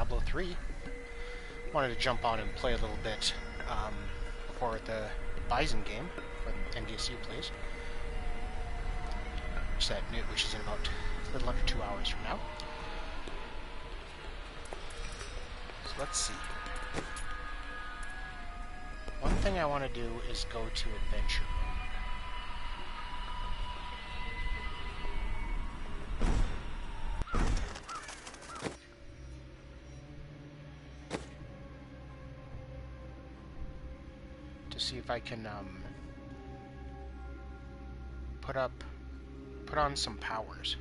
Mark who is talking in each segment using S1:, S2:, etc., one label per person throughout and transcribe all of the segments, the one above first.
S1: Diablo 3. Wanted to jump on and play a little bit before the Bison game, for NDSU plays, which is in about a little under 2 hours from now. So let's see. One thing I want to do is go to Adventure. To see if I can put on some powers.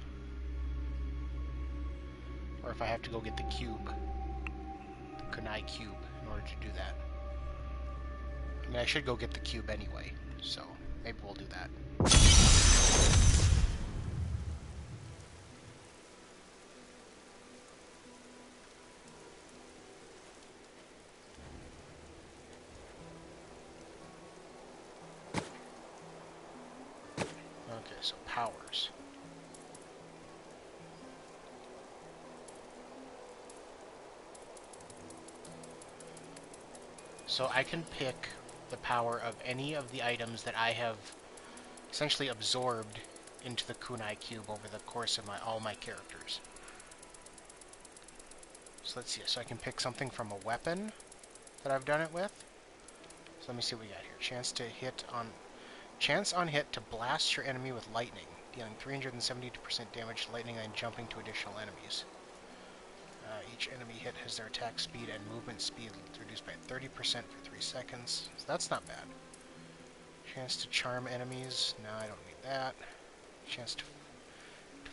S1: Or if I have to go get the cube. The Kunai cube in order to do that. I mean, I should go get the cube anyway, so maybe we'll do that. Okay, so powers. So I can pick the power of any of the items that I have essentially absorbed into the Kunai cube over the course of all my characters. So let's see. So I can pick something from a weapon that I've done it with. So let me see what we got here. Chance on hit to blast your enemy with lightning, dealing 372% damage to lightning and jumping to additional enemies. Each enemy hit has their attack speed and movement speed reduced by 30% for 3 seconds. So that's not bad. Chance to charm enemies. No, I don't need that. Chance to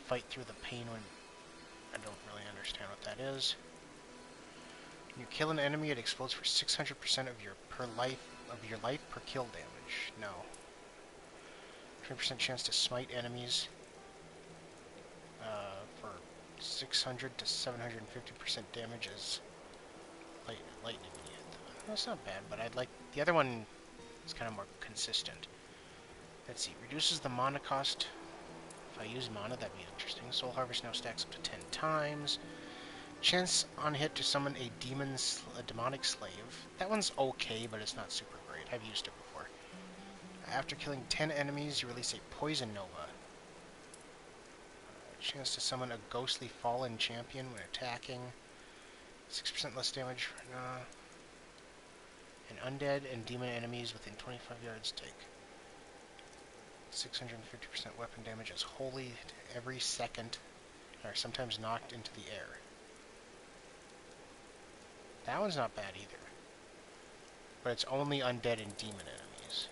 S1: fight through the pain when... I don't really understand what that is. When you kill an enemy, it explodes for 600% of your life per kill damage. No. 20% chance to smite enemies. For 600 to 750% damage as lightning. That's not bad, but I'd like the other one. Is kind of more consistent. Let's see. Reduces the mana cost. If I use mana, that'd be interesting. Soul Harvest now stacks up to 10 times. Chance on hit to summon a demonic slave. That one's okay, but it's not super great. I've used it before. After killing 10 enemies, you release a Poison Nova. Chance to summon a ghostly fallen champion when attacking. 6% less damage. And undead and demon enemies within 25 yards take 650% weapon damage as holy every second, or sometimes knocked into the air. That one's not bad either. But it's only undead and demon enemies.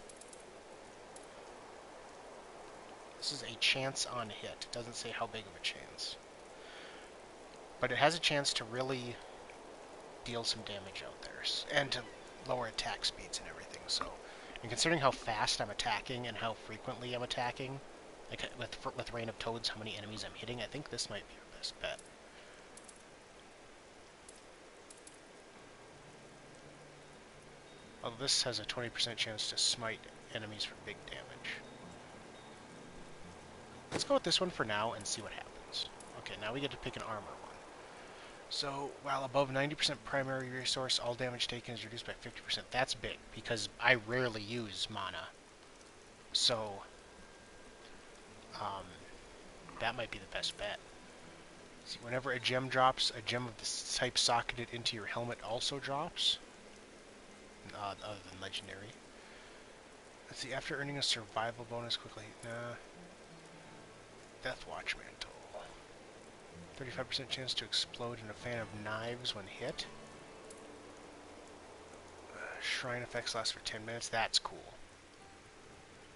S1: This is a chance on hit. It doesn't say how big of a chance. But it has a chance to really deal some damage out there. And to lower attack speeds and everything. So, and considering how fast I'm attacking and how frequently I'm attacking, like with Reign of Toads, how many enemies I'm hitting, I think this might be our best bet. Although this has a 20% chance to smite enemies for big damage. Let's go with this one for now and see what happens. Okay, now we get to pick an armor one. So, while above 90% primary resource, all damage taken is reduced by 50%. That's big, because I rarely use mana. So, that might be the best bet. See, whenever a gem drops, a gem of this type socketed into your helmet also drops. Other than legendary. Let's see, after earning a survival bonus quickly. Death Watch Mantle. 35% chance to explode in a fan of knives when hit. Shrine effects last for 10 minutes. That's cool.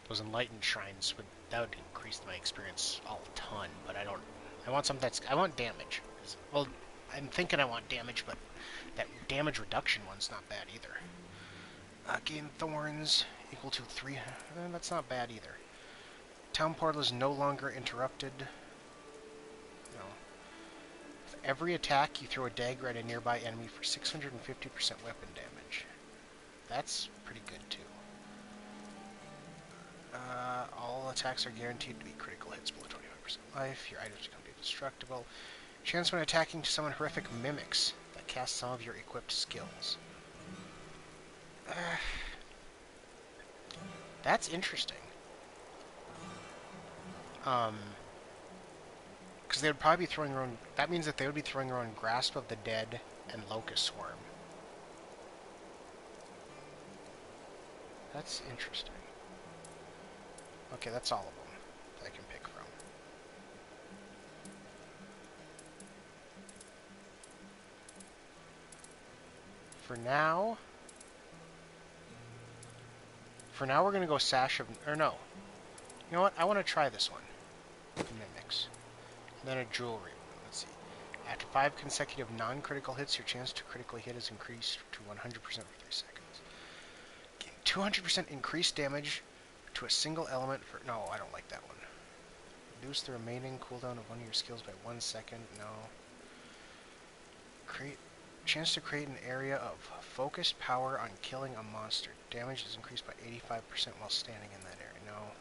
S1: Those enlightened shrines that would increase my experience a ton, but I want something I want damage. Well, I'm thinking I want damage, but that damage reduction one's not bad either. Gain thorns equal to 3. That's not bad either. Town portal is no longer interrupted. Every attack, you throw a dagger at a nearby enemy for 650% weapon damage. That's pretty good, too. All attacks are guaranteed to be critical hits below 25% life. Your items become indestructible. Chance when attacking to summon horrific mimics that cast some of your equipped skills. That's interesting. Because they would probably be throwing their own... That means that they would be throwing their own Grasp of the Dead and Locust Swarm. That's interesting. Okay, that's all of them that I can pick from. For now, we're going to go Sash of... Or no. You know what? I want to try this one. Mimics. And then a Jewelry. Let's see. After 5 consecutive non-critical hits, your chance to critically hit is increased to 100% for 3 seconds. 200% increased damage to a single element for... No, I don't like that one. Reduce the remaining cooldown of one of your skills by 1 second. No. Chance to create an area of focused power on killing a monster. Damage is increased by 85% while standing in that area. No.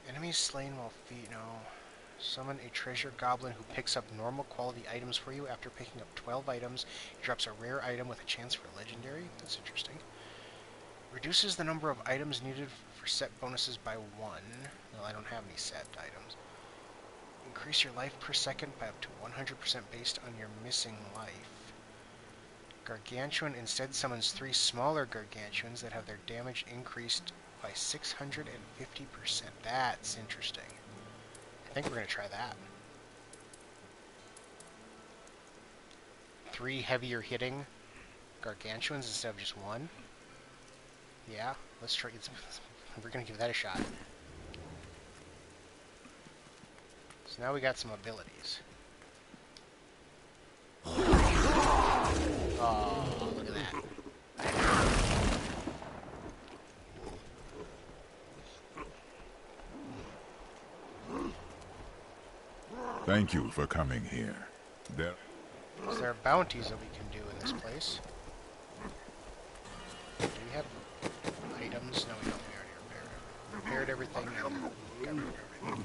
S1: Enemies slain while feet. No. Summon a treasure goblin who picks up normal quality items for you. After picking up 12 items, he drops a rare item with a chance for legendary. That's interesting. Reduces the number of items needed for set bonuses by 1. Well, I don't have any set items. Increase your life per second by up to 100% based on your missing life. Gargantuan instead summons 3 smaller Gargantuans that have their damage increased by 650%. That's interesting. I think we're going to try that. 3 heavier hitting Gargantuans instead of just 1. Yeah, let's try. We're going to give that a shot. So now we got some abilities. Oh, look at that.
S2: Thank you for coming here.
S1: There are bounties that we can do in this place. Do we have items? No, we don't. We already repaired everything. And got rid of everything.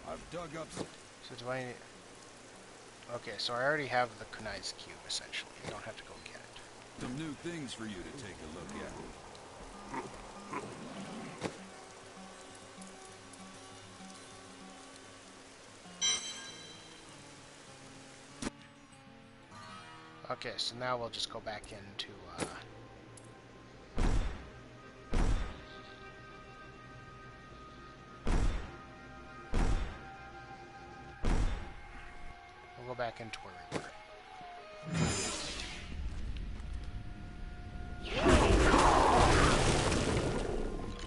S3: I've dug up.
S1: So do I... Okay, so I already have the Kunai's Cube, essentially. You don't have to go get it.
S3: Some new things for you to take a look at.
S1: Okay, so now we'll just go back into, we'll go back into where we were.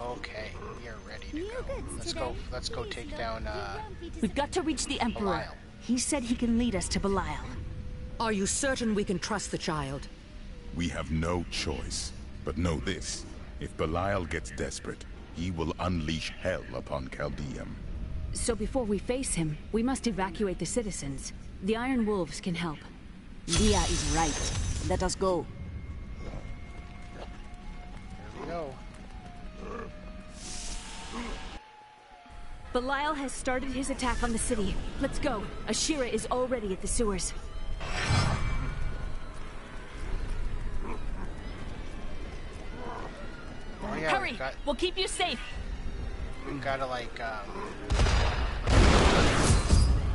S1: Okay, we are ready to go. Let's go take down,
S4: We've got to reach the Emperor.
S1: Belial.
S4: He said he can lead us to Belial.
S5: Are you certain we can trust the child?
S2: We have no choice. But know this. If Belial gets desperate, he will unleash hell upon Chaldeum.
S4: So before we face him, we must evacuate the citizens. The Iron Wolves can help. Leah is right. Let us go.
S1: Here we go.
S4: Belial has started his attack on the city. Let's go. Ashira is already at the sewers.
S1: Oh, yeah,
S4: Hurry! We'll keep you safe.
S1: We've gotta, like, we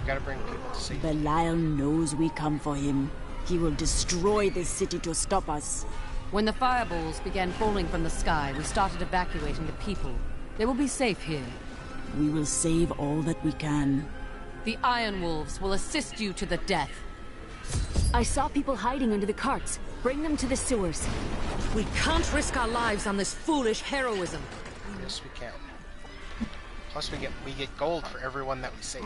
S1: gotta bring people to safety.
S6: Belial knows we come for him. He will destroy this city to stop us.
S5: When the fireballs began falling from the sky, we started evacuating the people. They will be safe here.
S6: We will save all that we can.
S5: The Iron Wolves will assist you to the death.
S4: I saw people hiding under the carts. Bring them to the sewers.
S5: We can't risk our lives on this foolish heroism.
S1: Yes, we can. Plus, we get gold for everyone that we save.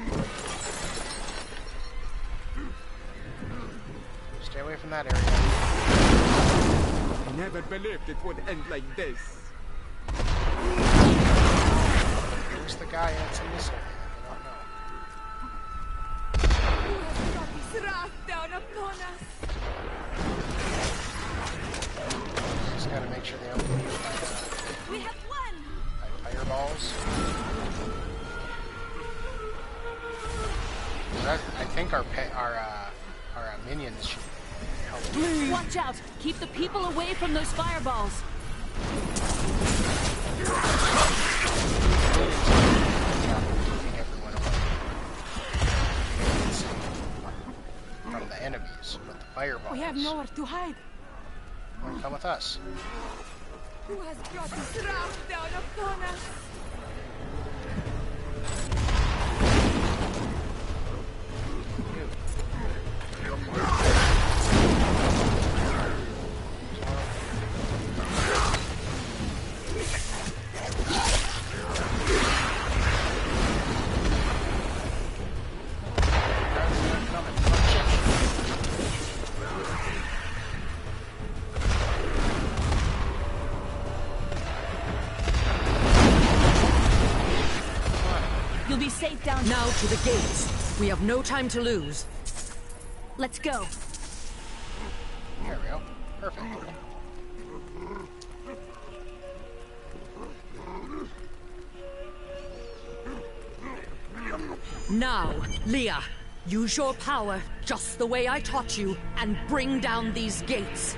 S1: Stay away from that area.
S7: I never believed it would end like this.
S1: Who's the guy that's in this area? Just gotta make sure they don't get hit by
S4: We have won!
S1: think our minions should help.
S4: Watch out! Keep the people away from those fireballs!
S1: Keeping everyone away from the enemies, but the fireballs.
S6: We have nowhere to hide.
S1: Come with us.
S6: Who has brought this wrath down upon us?
S4: You'll be safe down
S5: Now to the gates. We have no time to lose.
S4: Let's go.
S1: There we go. Perfect.
S5: Now, Leah, use your power just the way I taught you and bring down these gates.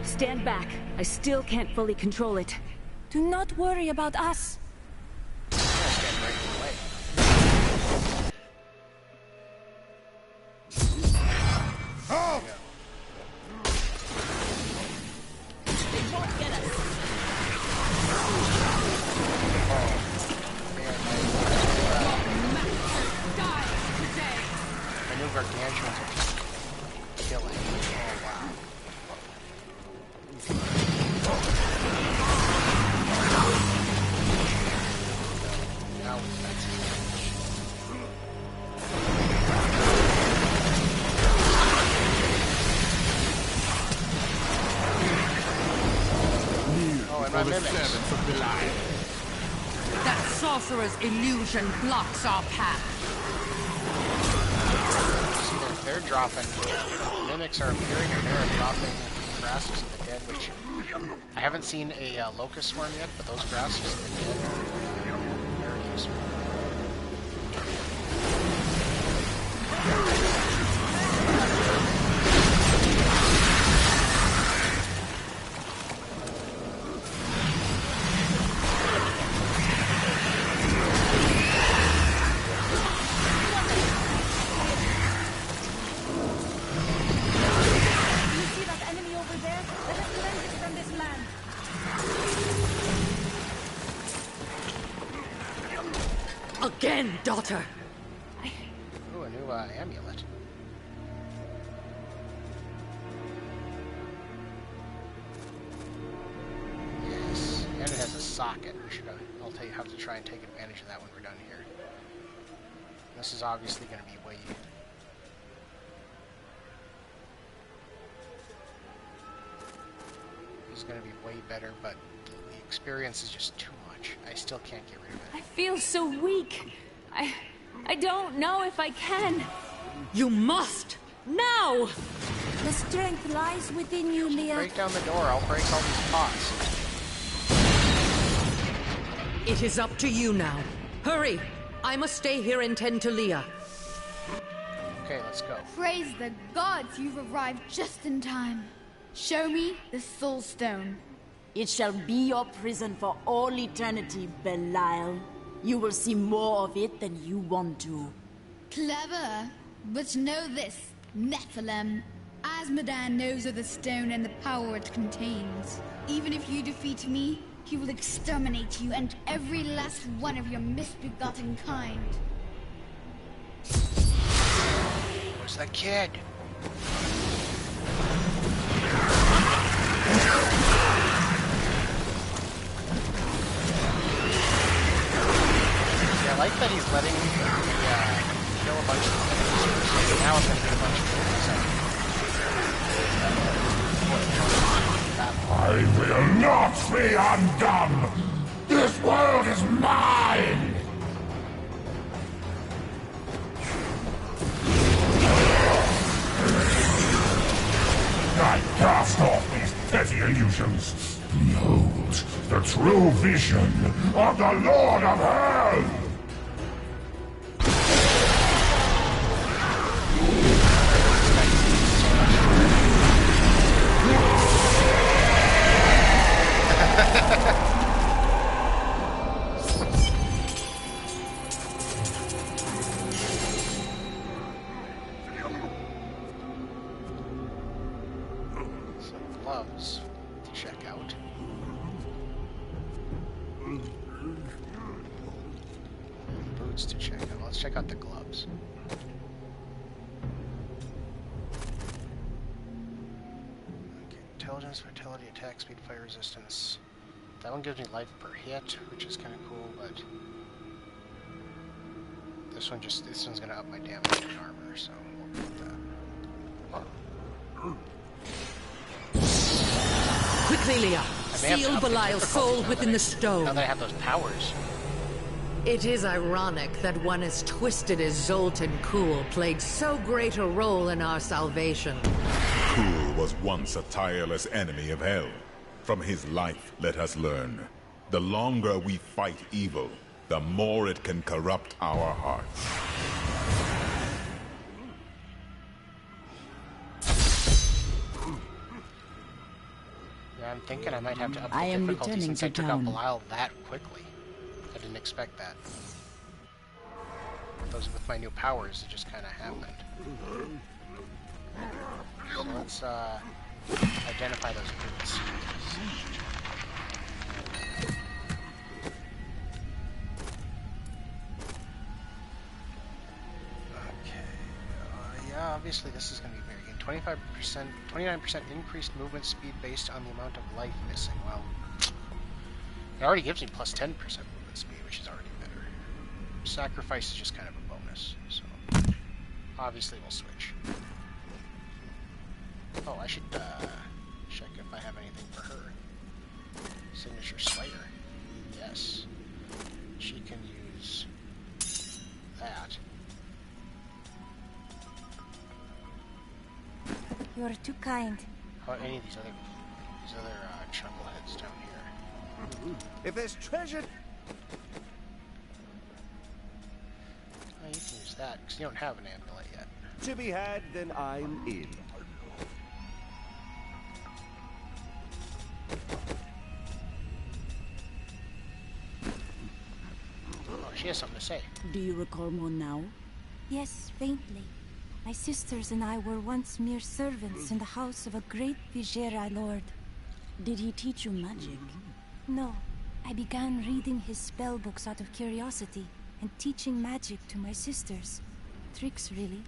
S4: Stand back. I still can't fully control it.
S6: Do not worry about us.
S1: Stand right in the way.
S2: Oh!
S6: They won't get us.
S1: My new gargantuans are just killing. Oh, wow. Now it's that's oh, and my mimics.
S7: Servants of Belial.
S5: That sorcerer's illusion blocks our path.
S1: See, they're dropping. Mimics are appearing and they're dropping grasses of the dead, which I haven't seen a locust swarm yet, but those grasses of the dead are very useful.
S6: You see that enemy over there? Let us cleanse it from this land.
S5: Again, daughter.
S1: Ooh, a new amulet. Yes, and it has a socket. I'll tell you how to try and take advantage of that when we're done here. This is obviously going to be way. This is going to be way better, but the experience is just too much. I still can't get rid of
S4: I
S1: it.
S4: feel so weak. I don't know if I can.
S5: You must! Now!
S6: The strength lies within you, Leah.
S1: Break down the door. I'll break all these pots.
S5: It is up to you now. Hurry! I must stay here and tend to Leah.
S1: Okay, let's go.
S8: Praise the gods, you've arrived just in time. Show me the Soul Stone.
S6: It shall be your prison for all eternity, Belial. You will see more of it than you want to.
S8: Clever. But know this, Nephilim. Asmodan knows of the stone and the power it contains. Even if you defeat me, he will exterminate you and every last one of your misbegotten kind.
S1: Where's that kid? Yeah, I like that he's letting me kill a bunch of enemies. Now I'm gonna get a bunch of
S2: I will not be undone! This world is mine! I cast off these petty illusions. Behold, the true vision of the Lord of Hell!
S1: Some gloves to check out. Boots to check out. Let's check out the gloves. Okay, intelligence, vitality, attack speed, fire resistance. That one gives me life per hit, which is kind of cool, but this one's gonna up my damage and armor, so we'll go with that.
S5: Quickly, Leah. Seal Belial's soul within the stone.
S1: Now that I have those powers.
S5: It is ironic that one as twisted as Zoltan Kuhl played so great a role in our salvation.
S2: Kuhl was once a tireless enemy of hell. From his life, let us learn. The longer we fight evil, the more it can corrupt our hearts.
S1: Yeah, I'm thinking I might have to up
S6: I
S1: the
S6: am
S1: difficulty
S6: returning
S1: since I
S6: to
S1: took out
S6: town.
S1: Belial that quickly. I didn't expect that. Those with my new powers, it just kind of happened. So let's identify those boots. Yeah, obviously this is going to be very good. 25%, 29% increased movement speed based on the amount of life missing. Well, it already gives me plus 10% movement speed, which is already better. Sacrifice is just kind of a bonus, so obviously we'll switch. Oh, I should check if I have anything for her. Signature Slayer. Yes. She can use that.
S9: You are too kind.
S1: How about any of these other chuckleheads down here?
S7: If there's treasure...
S1: Oh, you can use that, because you don't have an amulet yet.
S7: to be had, then I'm in.
S1: Oh, she has something to say.
S6: Do you recall more now?
S9: Yes, faintly. My sisters and I were once mere servants in the house of a great Vizera lord.
S6: Did he teach you magic?
S9: No, I began reading his spell books out of curiosity and teaching magic to my sisters. Tricks, really.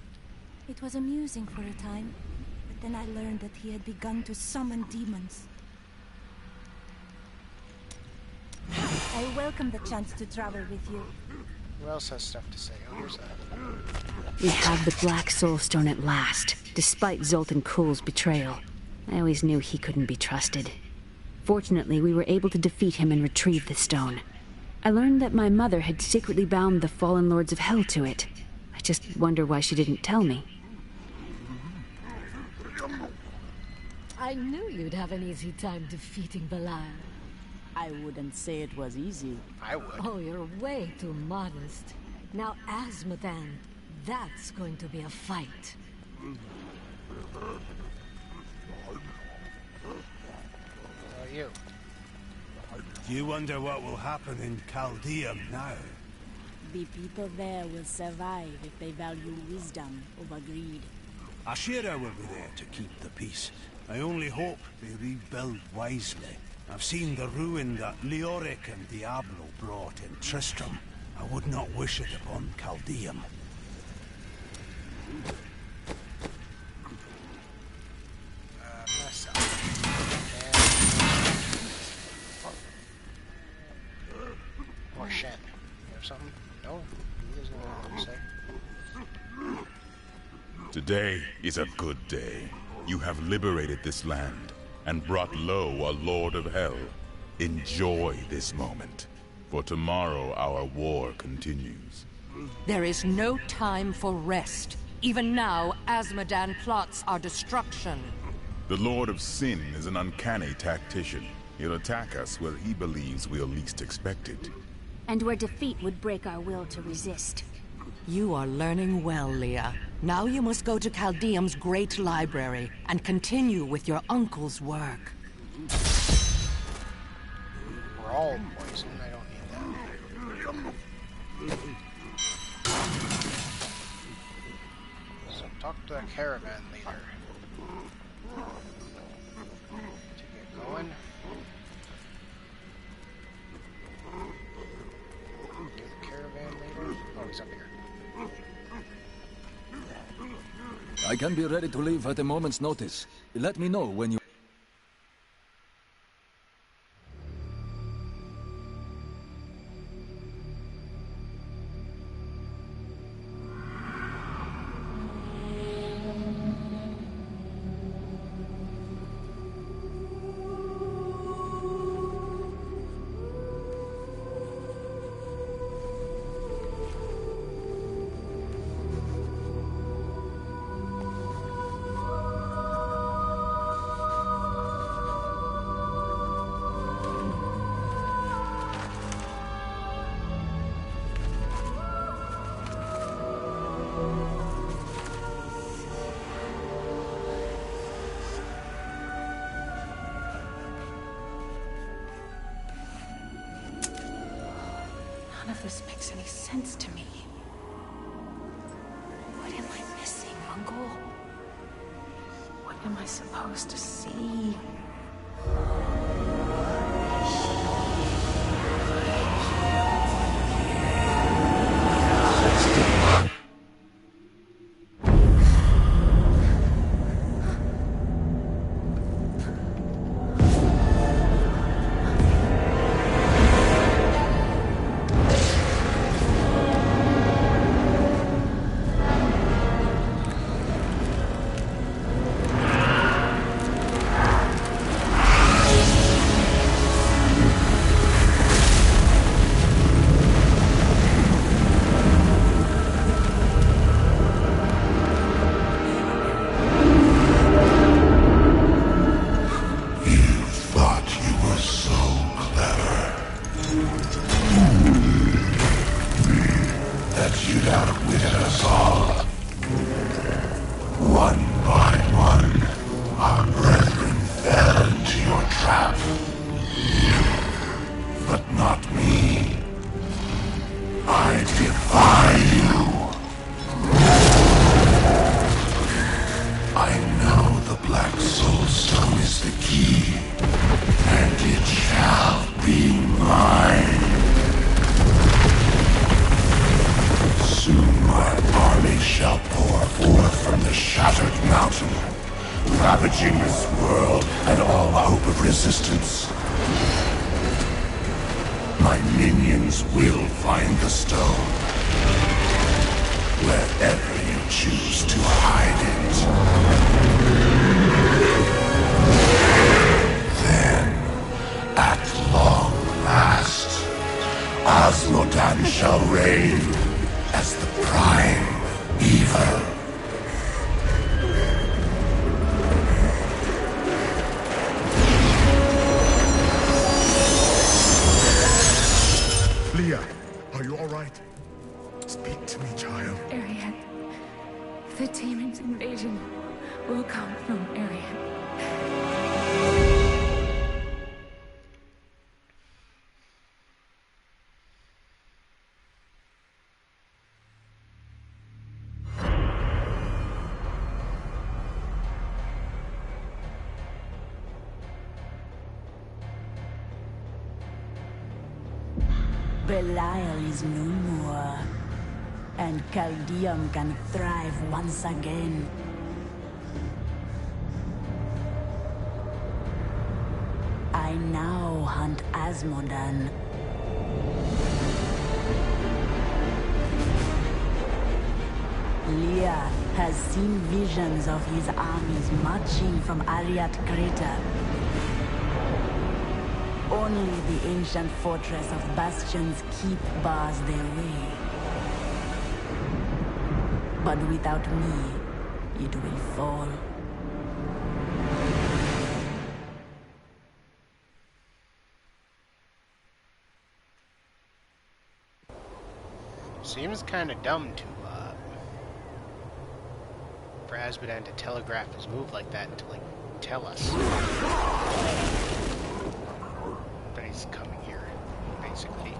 S9: It was amusing for a time, but then I learned that he had begun to summon demons. I welcome the chance to travel with you.
S1: Who else has stuff to say? Oh, here's that.
S4: We have the Black Soul Stone at last, despite Zoltan Kuhl's betrayal. I always knew he couldn't be trusted. Fortunately, we were able to defeat him and retrieve the stone. I learned that my mother had secretly bound the fallen lords of hell to it. I just wonder why she didn't tell me.
S5: I knew you'd have an easy time defeating Belial.
S6: I wouldn't say it was easy.
S1: I would.
S5: Oh, you're way too modest. Now, Azmodan, that's going to be a fight.
S1: How about you?
S10: Do you wonder what will happen in Chaldeum now?
S6: The people there will survive if they value wisdom over greed.
S10: Ashira will be there to keep the peace. I only hope they rebuild wisely. I've seen the ruin that Leoric and Diablo brought in Tristram. I would not wish it upon Chaldeum.
S1: Mess up. Or Shen. You have something? No? He doesn't know what to say.
S2: Today is a good day. You have liberated this land and brought low a lord of hell. Enjoy this moment, for tomorrow our war continues.
S5: There is no time for rest. Even now, Azmodan plots our destruction.
S2: The Lord of Sin is an uncanny tactician. He'll attack us where he believes we'll least expect it.
S4: And where defeat would break our will to resist.
S5: You are learning well, Leah. Now you must go to Chaldeum's great library and continue with your uncle's work.
S1: all poison. I don't need that. So talk to the caravan leader to get going. You're the caravan leader? Oh, he's up here.
S11: I can be ready to leave at a moment's notice. Let me know when you...
S9: None of this makes any sense to me. What am I missing, Uncle? What am I supposed to see?
S12: Ravaging this world and all hope of resistance. My minions will find the stone. Wherever you choose to hide it. Then, at long last, Osmodan shall reign as the prime evil.
S13: Leah, are you all right? Speak to me, child.
S9: Arian. The demon's invasion will come from Arian.
S6: Belial is no more, and Chaldeum can thrive once again. I now hunt Asmodan. Leah has seen visions of his armies marching from Ariat Crater. Only the ancient fortress of Bastion's Keep bars their way. But without me, it will fall.
S1: Seems kind of dumb to, for Asmodan to telegraph his move like that and to, like, tell us. But he's coming here. basically.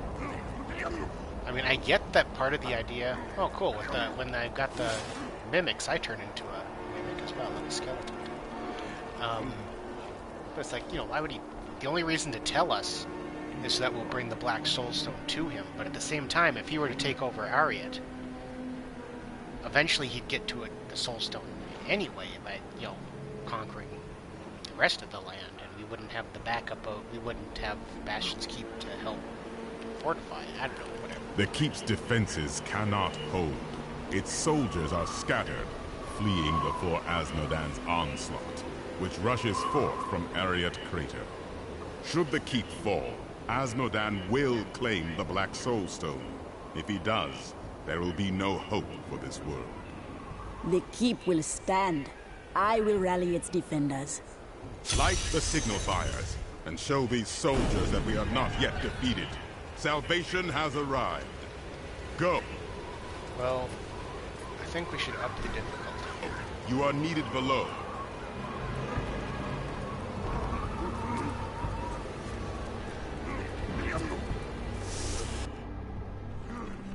S1: I mean, I get that part of the idea. Oh, cool. With when I've got the mimics, I turn into a mimic as well, like a skeleton. But it's like, why would he... The only reason to tell us is so that we'll bring the Black Soulstone to him. But at the same time, if he were to take over Ariat, eventually he'd get to the Soulstone anyway by, conquering the rest of the land. And we wouldn't have the backup of... We wouldn't have Bastion's Keep to help fortify it. I don't know, whatever.
S2: The Keep's defenses cannot hold. Its soldiers are scattered, fleeing before Azmodan's onslaught, which rushes forth from Ariat Crater. Should the Keep fall, Azmodan will claim the Black Soulstone. If he does, there will be no hope for this world.
S6: The Keep will stand. I will rally its defenders.
S2: Light the signal fires, and show these soldiers that we are not yet defeated. Salvation has arrived. Go!
S1: Well, I think we should up the difficulty.
S2: You are needed below.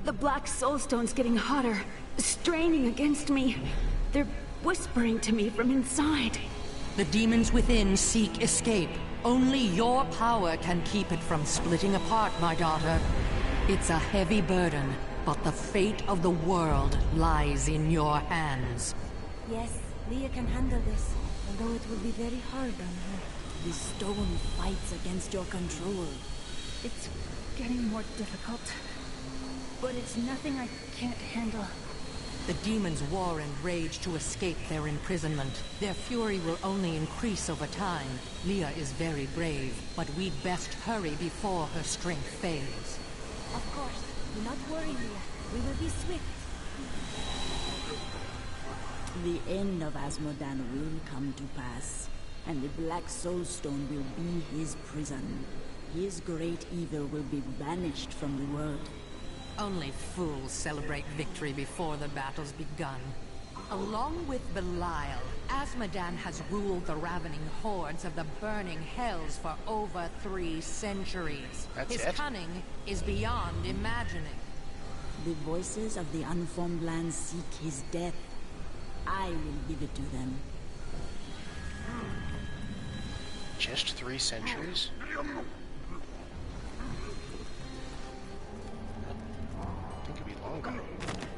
S4: The Black Soulstone's getting hotter, straining against me. They're whispering to me from inside.
S5: The demons within seek escape. Only your power can keep it from splitting apart, my daughter. It's a heavy burden, but the fate of the world lies in your hands.
S9: Yes, Leah can handle this, although it will be very hard on her.
S6: The stone fights against your control.
S4: It's getting more difficult, but it's nothing I can't handle.
S5: The demons war and rage to escape their imprisonment. Their fury will only increase over time. Leah is very brave, but we'd best hurry before her strength fails.
S9: Of course. Do not worry, Leah. We will be swift.
S6: The end of Azmodan will come to pass, and the Black Soulstone will be his prison. His great evil will be banished from the world.
S5: Only fools celebrate victory before the battle's begun. Along with Belial, Azmodan has ruled the ravening hordes of the burning hells for over 3 centuries. His cunning is beyond imagining.
S6: The voices of the unformed lands seek his death. I will give it to them.
S1: Just 3 centuries?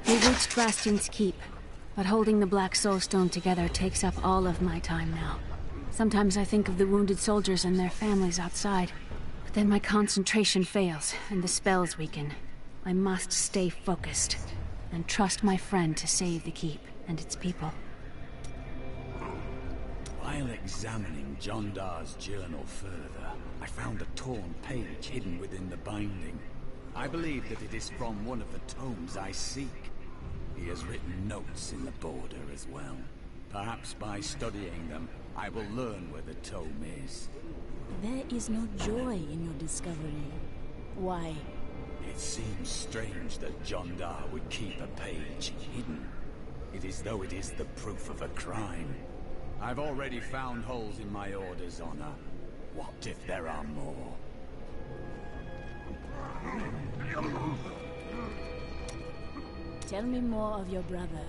S4: We reached Bastion's Keep, but holding the Black Soulstone together takes up all of my time now. Sometimes I think of the wounded soldiers and their families outside, but then my concentration fails and the spells weaken. I must stay focused and trust my friend to save the Keep and its people.
S10: While examining John Dar's journal further, I found a torn page hidden within the binding. I believe that it is from one of the tomes I seek. He has written notes in the border as well. Perhaps by studying them, I will learn where the tome is.
S6: There is no joy in your discovery. Why?
S10: It seems strange that John Dar would keep a page hidden. It is though it is the proof of a crime. I've already found holes in my order's honor. What if there are more?
S6: Tell me more of your brother.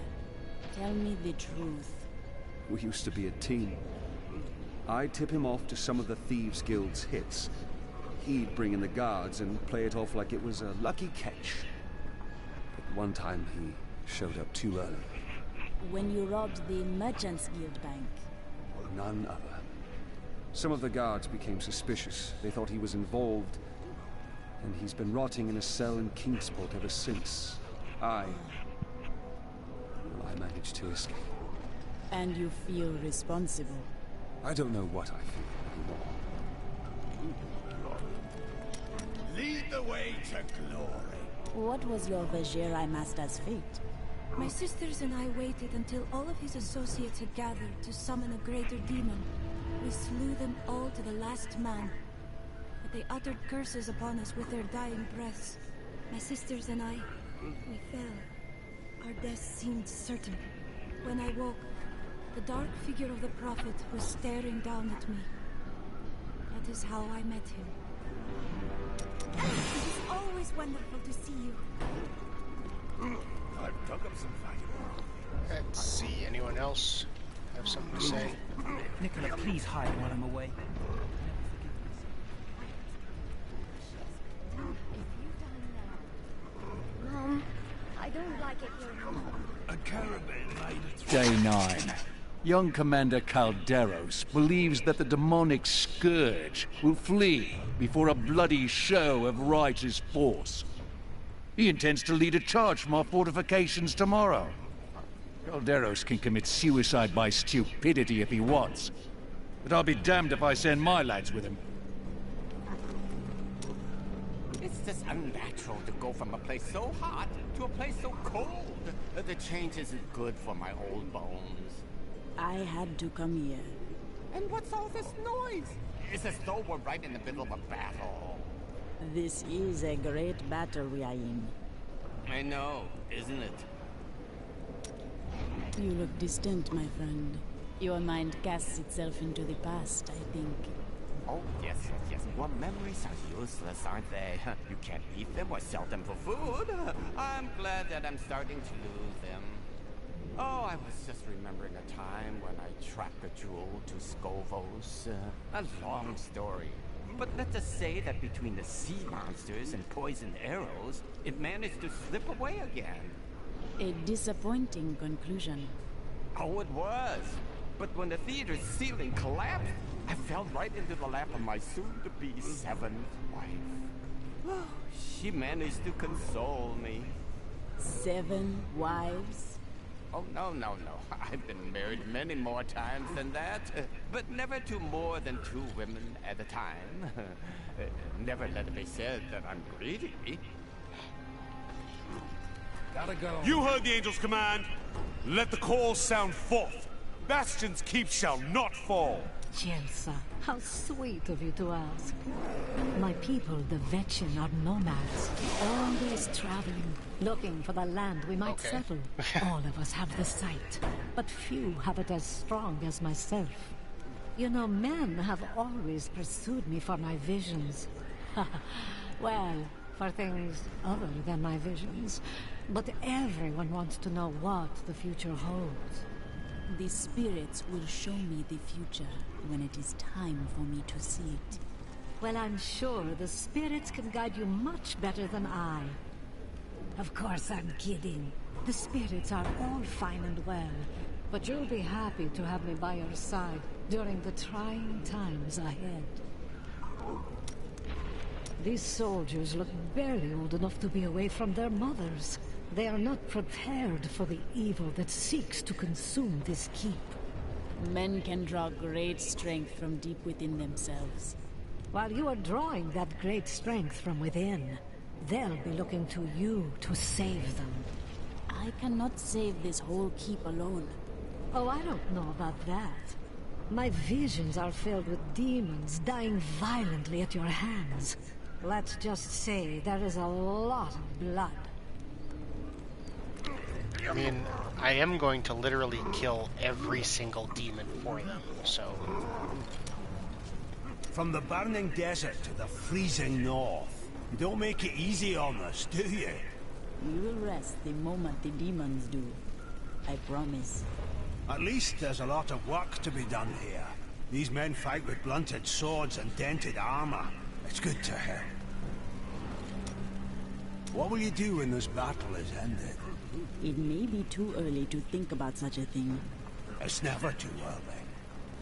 S6: Tell me the truth.
S14: We used to be a team. I'd tip him off to some of the Thieves Guild's hits. He'd bring in the guards and play it off like it was a lucky catch. But one time he showed up too early.
S6: When you robbed the Merchants Guild bank?
S14: None other. Some of the guards became suspicious. They thought he was involved. And he's been rotting in a cell in Kingsport ever since. I managed to escape.
S6: And you feel responsible?
S14: I don't know what I feel anymore.
S10: Lead the way to glory.
S6: What was your Vajerai master's fate?
S9: My sisters and I waited until all of his associates had gathered to summon a greater demon. We slew them all to the last man. But they uttered curses upon us with their dying breaths. My sisters and I, we fell. Our death seemed certain. When I woke, the dark figure of the Prophet was staring down at me. That is how I met him. wonderful to see you.
S12: I've dug up some valuable.
S1: Let's see, anyone else have something to say?
S15: Nicola, please hide while I'm away.
S9: Mom, I don't like it here.
S10: A caravan made it.
S16: Day 9. Young Commander Calderos believes that the demonic scourge will flee before a bloody show of righteous force. He intends to lead a charge from our fortifications tomorrow. Calderos can commit suicide by stupidity if he wants, but I'll be damned if I send my lads with him.
S17: It's just unnatural to go from a place so hot to a place so cold. The change isn't good for my old bones.
S6: I had to come here.
S17: And what's all this noise? It's as though we're right in the middle of a battle.
S6: This is a great battle we are in.
S17: I know, isn't it?
S6: You look distant, my friend. Your mind casts itself into the past, I think.
S17: Oh, yes. Well, memories are useless, aren't they? You can't eat them or sell them for food. I'm glad that I'm starting to lose them. Oh, I was just remembering a time when I tracked a jewel to Skovos. A long story. But let's just say that between the sea monsters and poisoned arrows, it managed to slip away again.
S6: A disappointing conclusion.
S17: Oh, it was. But when the theater's ceiling collapsed, I fell right into the lap of my soon-to-be seventh wife. She managed to console me.
S6: 7 wives?
S17: Oh, no. I've been married many more times than that, but never to more than 2 women at a time. Never let it be said that I'm greedy.
S10: Gotta go.
S7: You heard the angel's command. Let the call sound forth. Bastion's keep shall not fall.
S5: Chelsea, how sweet of you to ask. My people, the Vetchin, are nomads, always traveling, looking for the land we might settle. All of us have the sight, but few have it as strong as myself. You know, men have always pursued me for my visions. Well, for things other than my visions. But everyone wants to know what the future holds.
S6: The spirits will show me the future when it is time for me to see it.
S5: Well, I'm sure the spirits can guide you much better than I. Of course, I'm kidding. The spirits are all fine and well, but you'll be happy to have me by your side during the trying times ahead. These soldiers look barely old enough to be away from their mothers. They are not prepared for the evil that seeks to consume this keep.
S6: Men can draw great strength from deep within themselves.
S5: While you are drawing that great strength from within, they'll be looking to you to save them.
S6: I cannot save this whole keep alone.
S5: Oh, I don't know about that. My visions are filled with demons dying violently at your hands. Let's just say there is a lot of blood.
S1: I mean, I am going to literally kill every single demon for them, so...
S10: From the burning desert to the freezing north. You don't make it easy on us, do you?
S6: We will rest the moment the demons do. I promise.
S10: At least there's a lot of work to be done here. These men fight with blunted swords and dented armor. It's good to help. What will you do when this battle is ended?
S6: It may be too early to think about such a thing.
S10: It's never too early.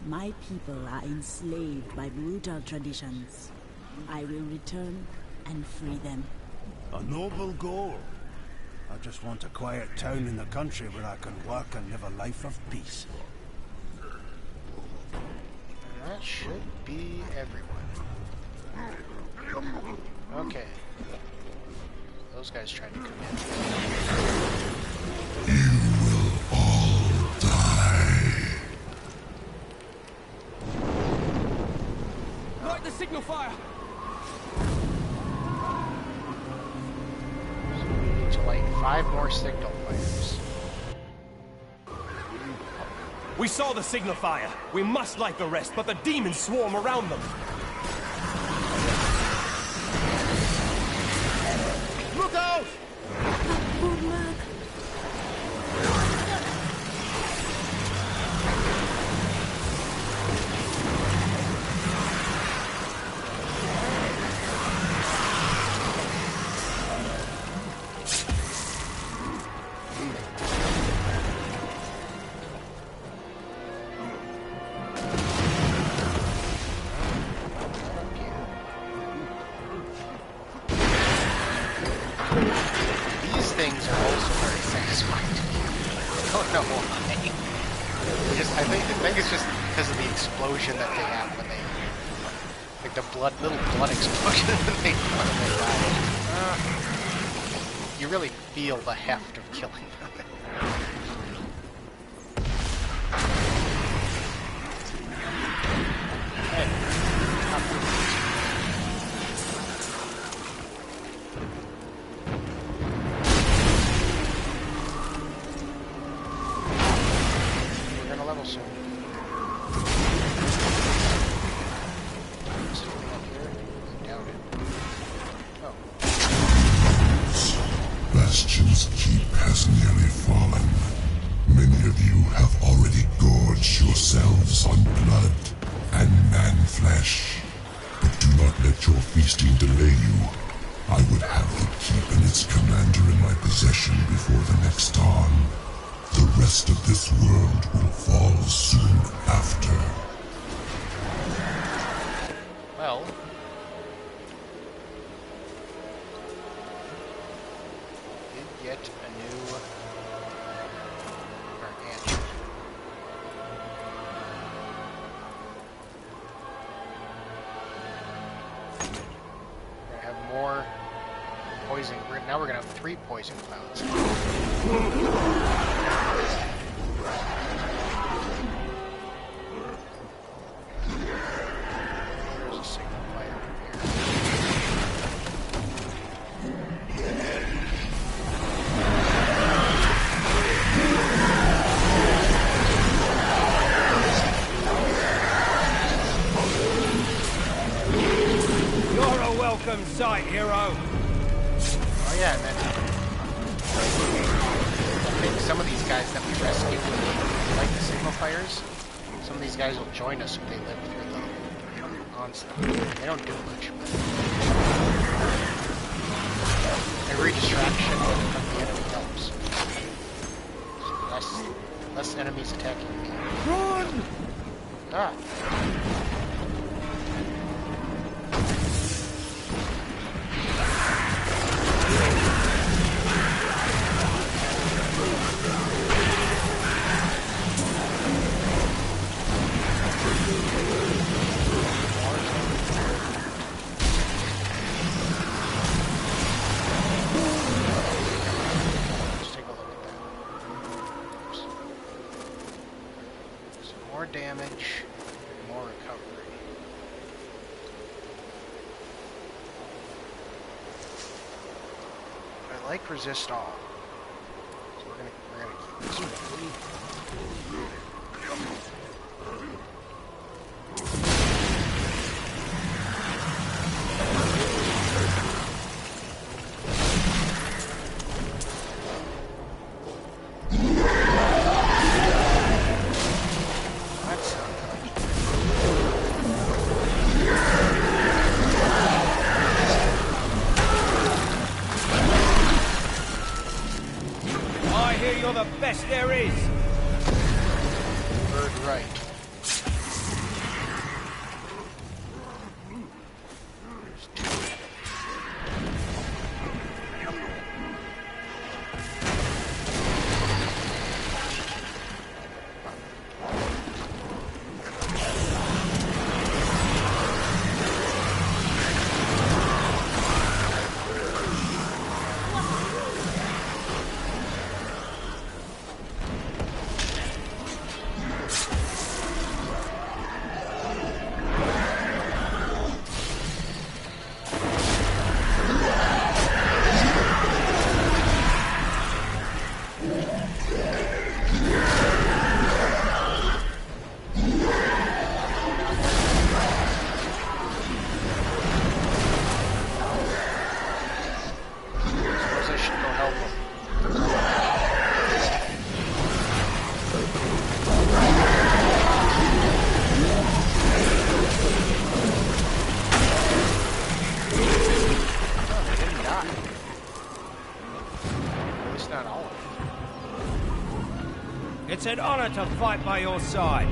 S6: My people are enslaved by brutal traditions. I will return and free them.
S10: A noble goal. I just want a quiet town in the country where I can work and live a life of peace.
S1: That should be everyone. Okay. Those guys tried to come in.
S15: Light the signal fire!
S1: So we need to light 5 more signal fires.
S7: We saw the signal fire. We must light the rest, but the demons swarm around them.
S1: These things are also very satisfying to kill. I don't know why. I think it's just because of the explosion that they have when they, like the little blood explosion when they die. You really feel the heft of killing them.
S12: Bastions keep has nearly fallen. Many of you have already gorged yourselves on blood and man-flesh. But do not let your feasting delay you. I would have the keep and its commander in my possession before the next dawn. The rest of this world will fall soon after.
S1: Well... Yet a new gargantuan. We're gonna have more poison. Now we're gonna have 3 poison clouds. There's a signal fire here.
S15: Welcome sight, hero.
S1: Oh yeah, and then I think some of these guys that we rescue when we light the signal fires, some of these guys will join us if they live through the onslaught. They don't do much, but every distraction from the enemy helps. Less enemies attacking me.
S15: Run!
S1: Ah. Damage, more recovery. I like resist all, so we're gonna keep this one.
S15: You're the best there is.
S1: Bird right.
S15: It's an honor to fight by your side.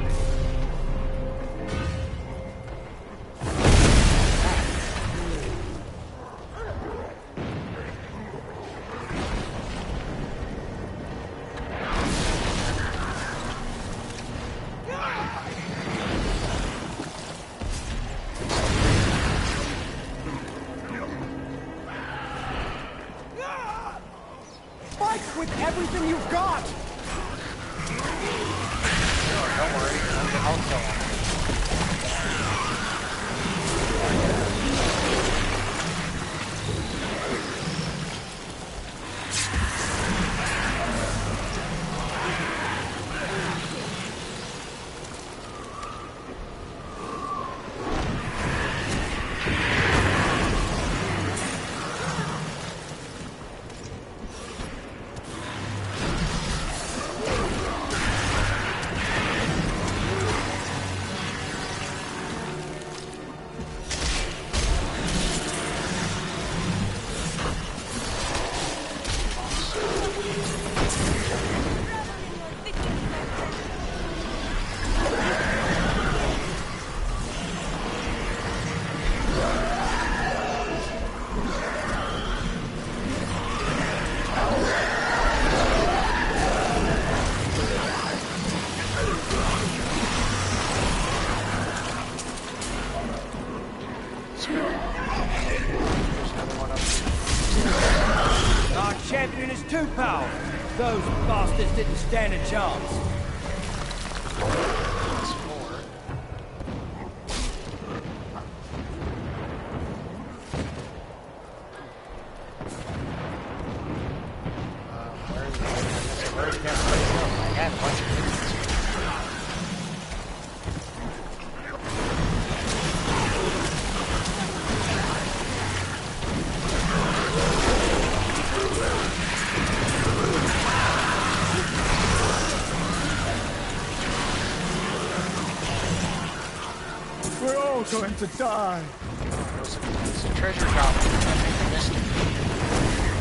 S15: with everything you've got!
S1: Sure, don't worry. I'll kill him.
S15: Our champion is too powerful. Those bastards didn't stand a chance.
S13: We're all going to die.
S1: It's a treasure drop. I think we missed it.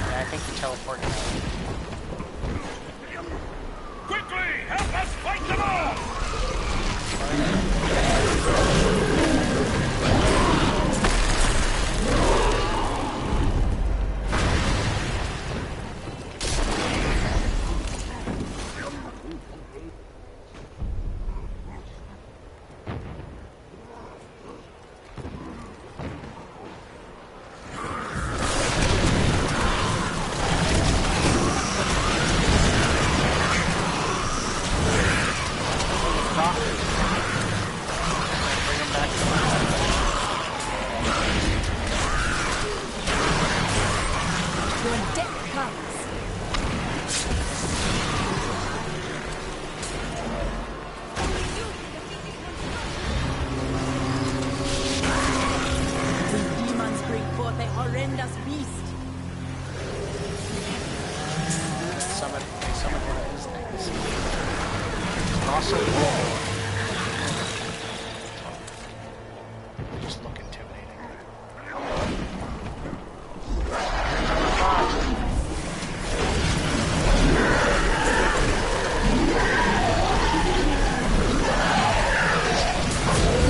S1: Yeah, I think he teleported out.
S7: Quickly, help us fight them all!
S6: Your death comes. The demons bring forth a horrendous beast.
S1: Summon one of his things. Colossal roll. They just look intimidating.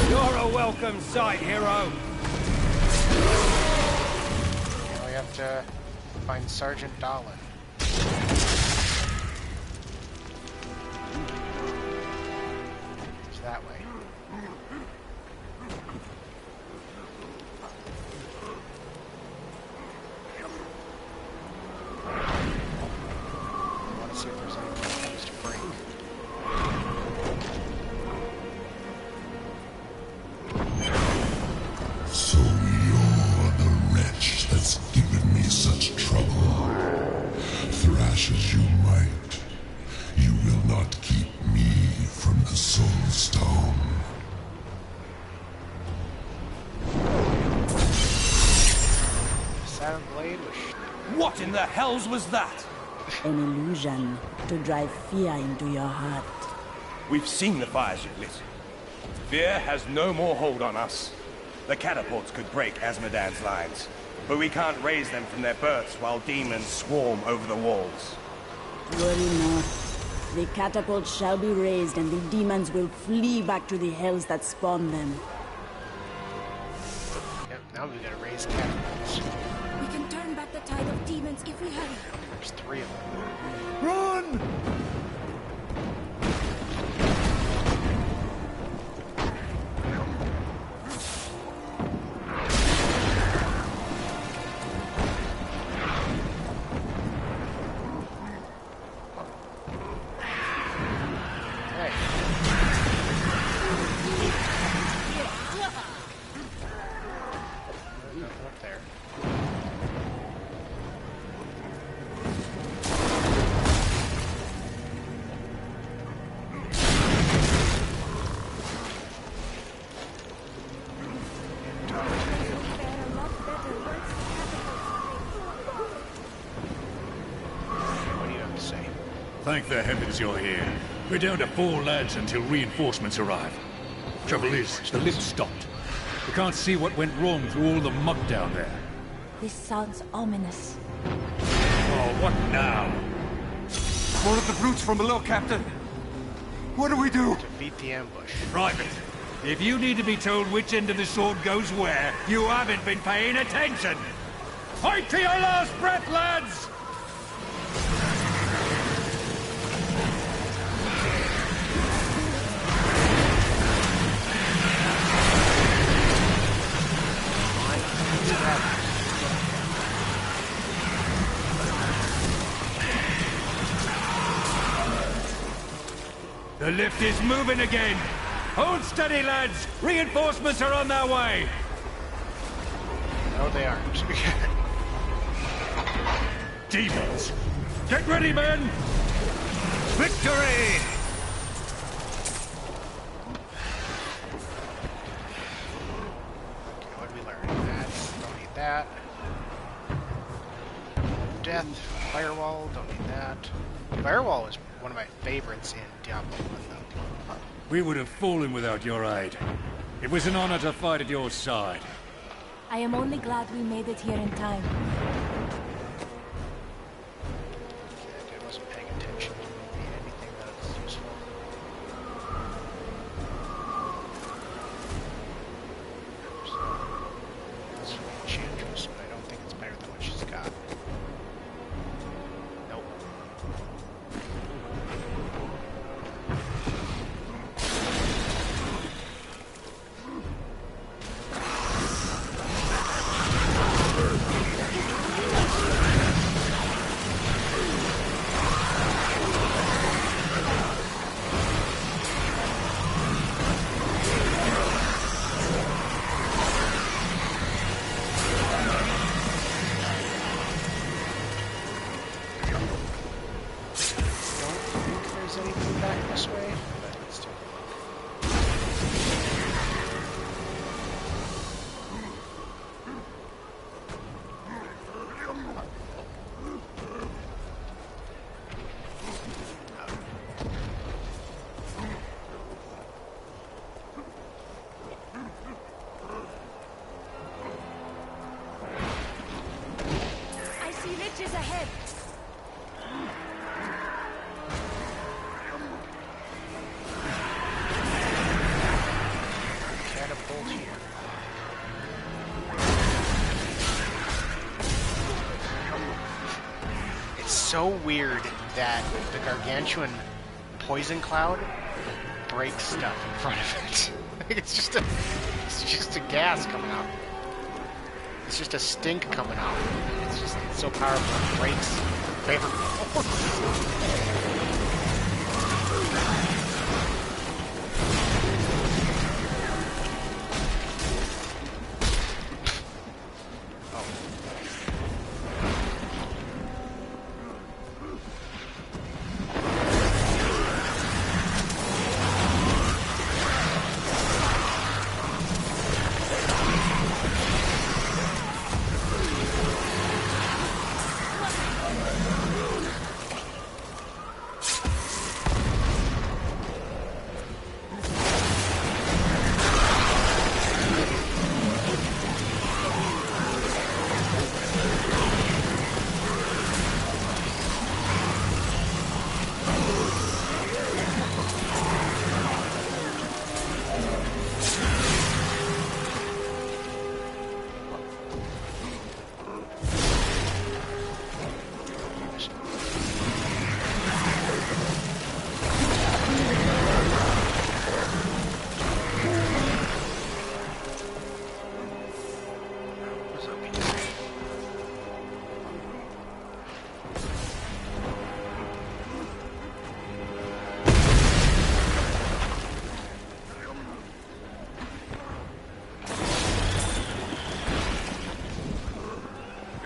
S15: You're a welcome sight, hero.
S1: Now we have to find Sergeant Dahlin. It's that way. I want to see if there's any more things to break.
S12: So you're the wretch that's given me such trouble. Thrash as you might, you will not keep me from the Soul Stone.
S1: Sound blade was
S15: What in the hells was that?
S6: An illusion to drive fear into your heart.
S18: We've seen the fires you've lit. Fear has no more hold on us. The catapults could break Azmodan's lines, but we can't raise them from their berths while demons swarm over the walls.
S6: Worry not. The catapults shall be raised and the demons will flee back to the hells that spawned them.
S1: Yep, now we gotta raise catapults.
S9: We can turn back the tide of demons if we hurry.
S1: There's 3 of them.
S13: Run!
S16: Thank the heavens you're here. We're down to 4 lads until reinforcements arrive. Trouble is, the lift stopped. We can't see what went wrong through all the muck down there.
S9: This sounds ominous.
S16: Oh, what now?
S7: More of the brutes from below, Captain. What do we do?
S1: Defeat the ambush.
S16: Private, if you need to be told which end of the sword goes where, you haven't been paying attention! Fight to your last breath, lads! The lift is moving again! Hold steady, lads! Reinforcements are on their way!
S1: No, they aren't.
S16: Demons! Get ready, men! Victory!
S1: Okay, what did we learn? That, don't need that. Death, firewall, don't need that. Firewall is one of my favorites in Diablo 1, though.
S16: We would have fallen without your aid. It was an honor to fight at your side.
S9: I am only glad we made it here in time.
S1: I wasn't paying attention to anything that was useful. That's from the Enchantress, but I don't think it's better than what she's got. Nope. Anything back this way? But let's take a
S9: I see ridges ahead.
S1: catapult here. It's so weird that the gargantuan poison cloud breaks stuff in front of it. It's just a gas coming out. It's just a stink coming out. It's so powerful. It breaks paper.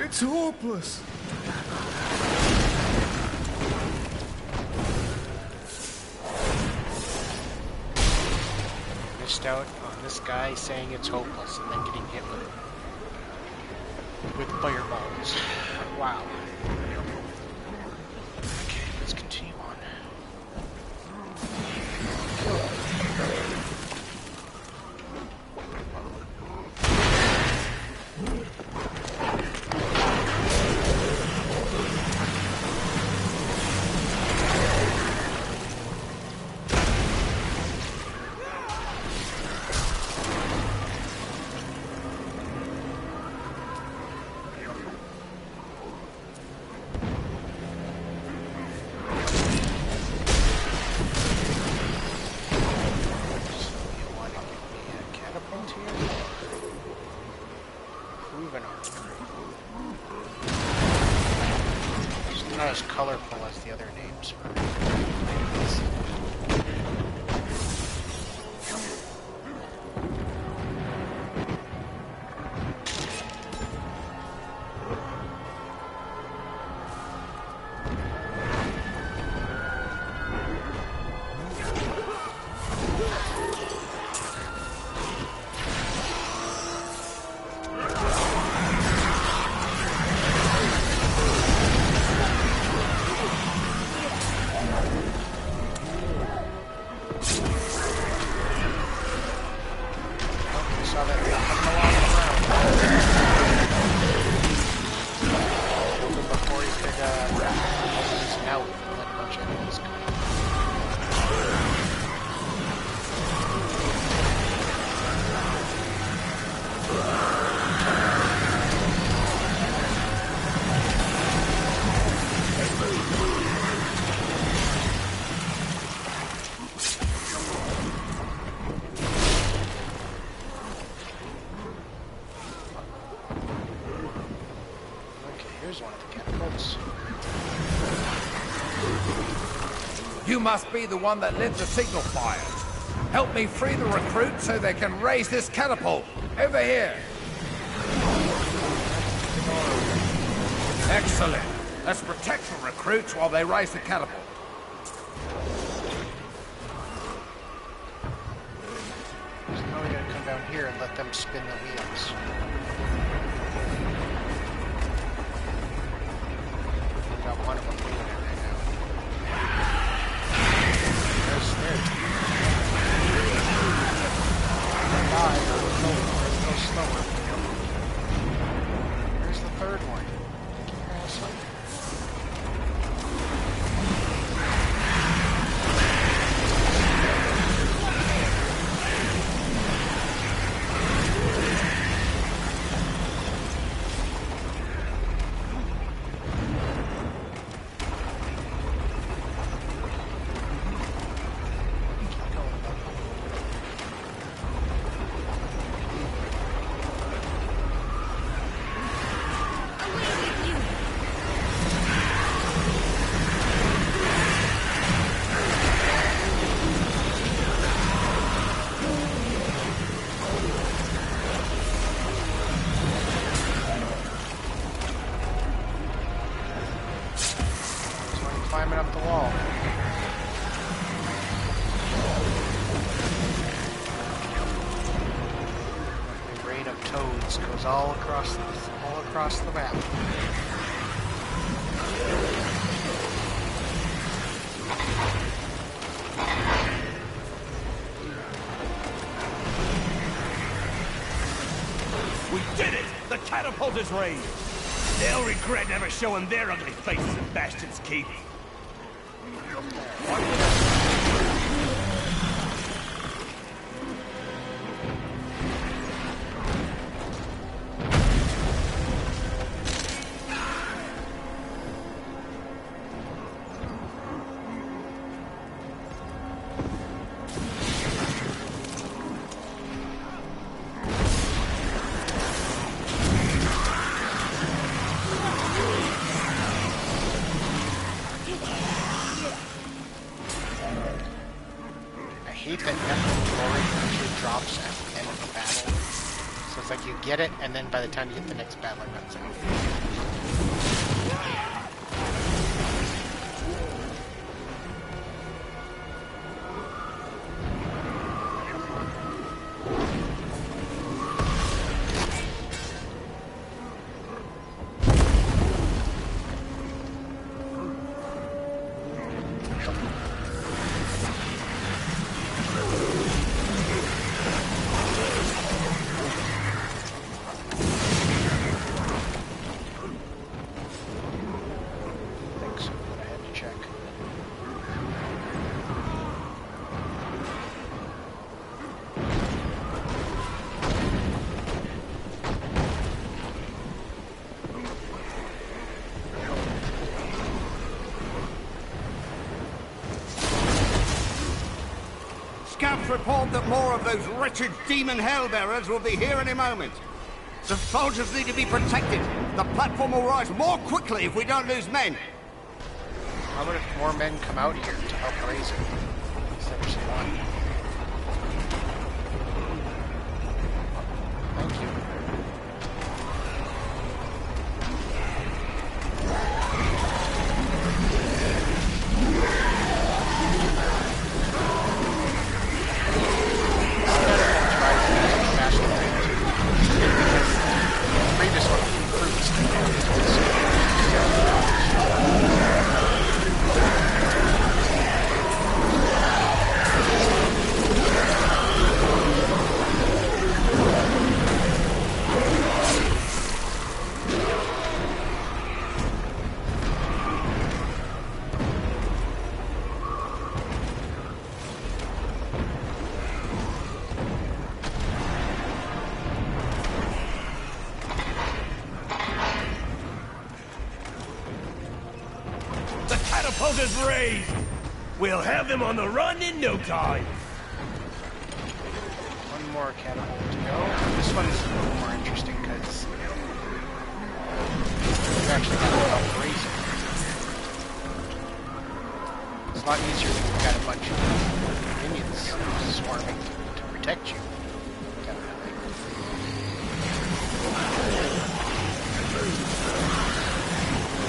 S13: It's hopeless.
S1: Missed out on this guy saying it's hopeless and then getting hit with fireballs. Wow. Okay, let's continue on. not as colorful as the other names were.
S19: You must be the one that lit the signal fires. Help me free the recruits so they can raise this catapult. Over here. Excellent. Let's protect the recruits while they raise the catapult.
S1: So now we gotta come down here and let them spin the wheels. We've got one of them doing it right now. There's go slower. There's the third one. Climbing up the wall. The rain of toads goes all across the map.
S18: We did it! The catapult is raised! They'll regret never showing their ugly faces in Bastion's Keep.
S1: I hate that Nephilim glory usually drops at the end of the battle. So it's like you get it, and then by the time you hit the next battle, it runs out.
S20: Scouts report that more of those wretched demon hellbearers will be here any moment. The soldiers need to be protected. The platform will rise more quickly if we don't lose men.
S1: How about if more men come out here to help raise it? Instead of just one. Thank you.
S18: Is raised. We'll have them on the run in no time.
S1: One more catapult to go. This one's a little more interesting because we've actually got to help raise it. It's a lot easier when you've got a bunch of minions swarming to protect you. Definitely.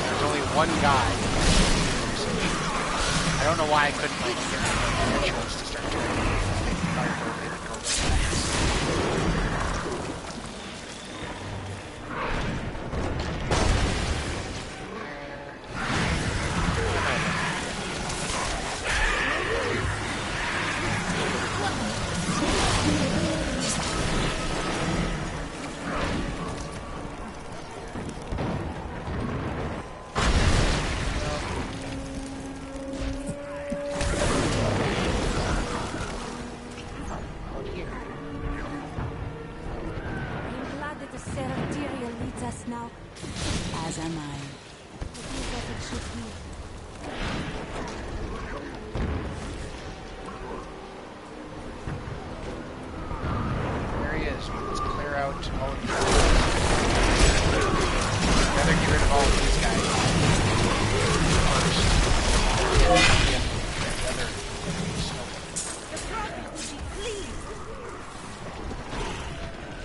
S1: There's only one guy. I don't know why I couldn't like get the rituals to start doing
S6: now, as am I. It is as it should be.
S1: There he is. Let's clear out all of these. Rather get rid of all of these guys first.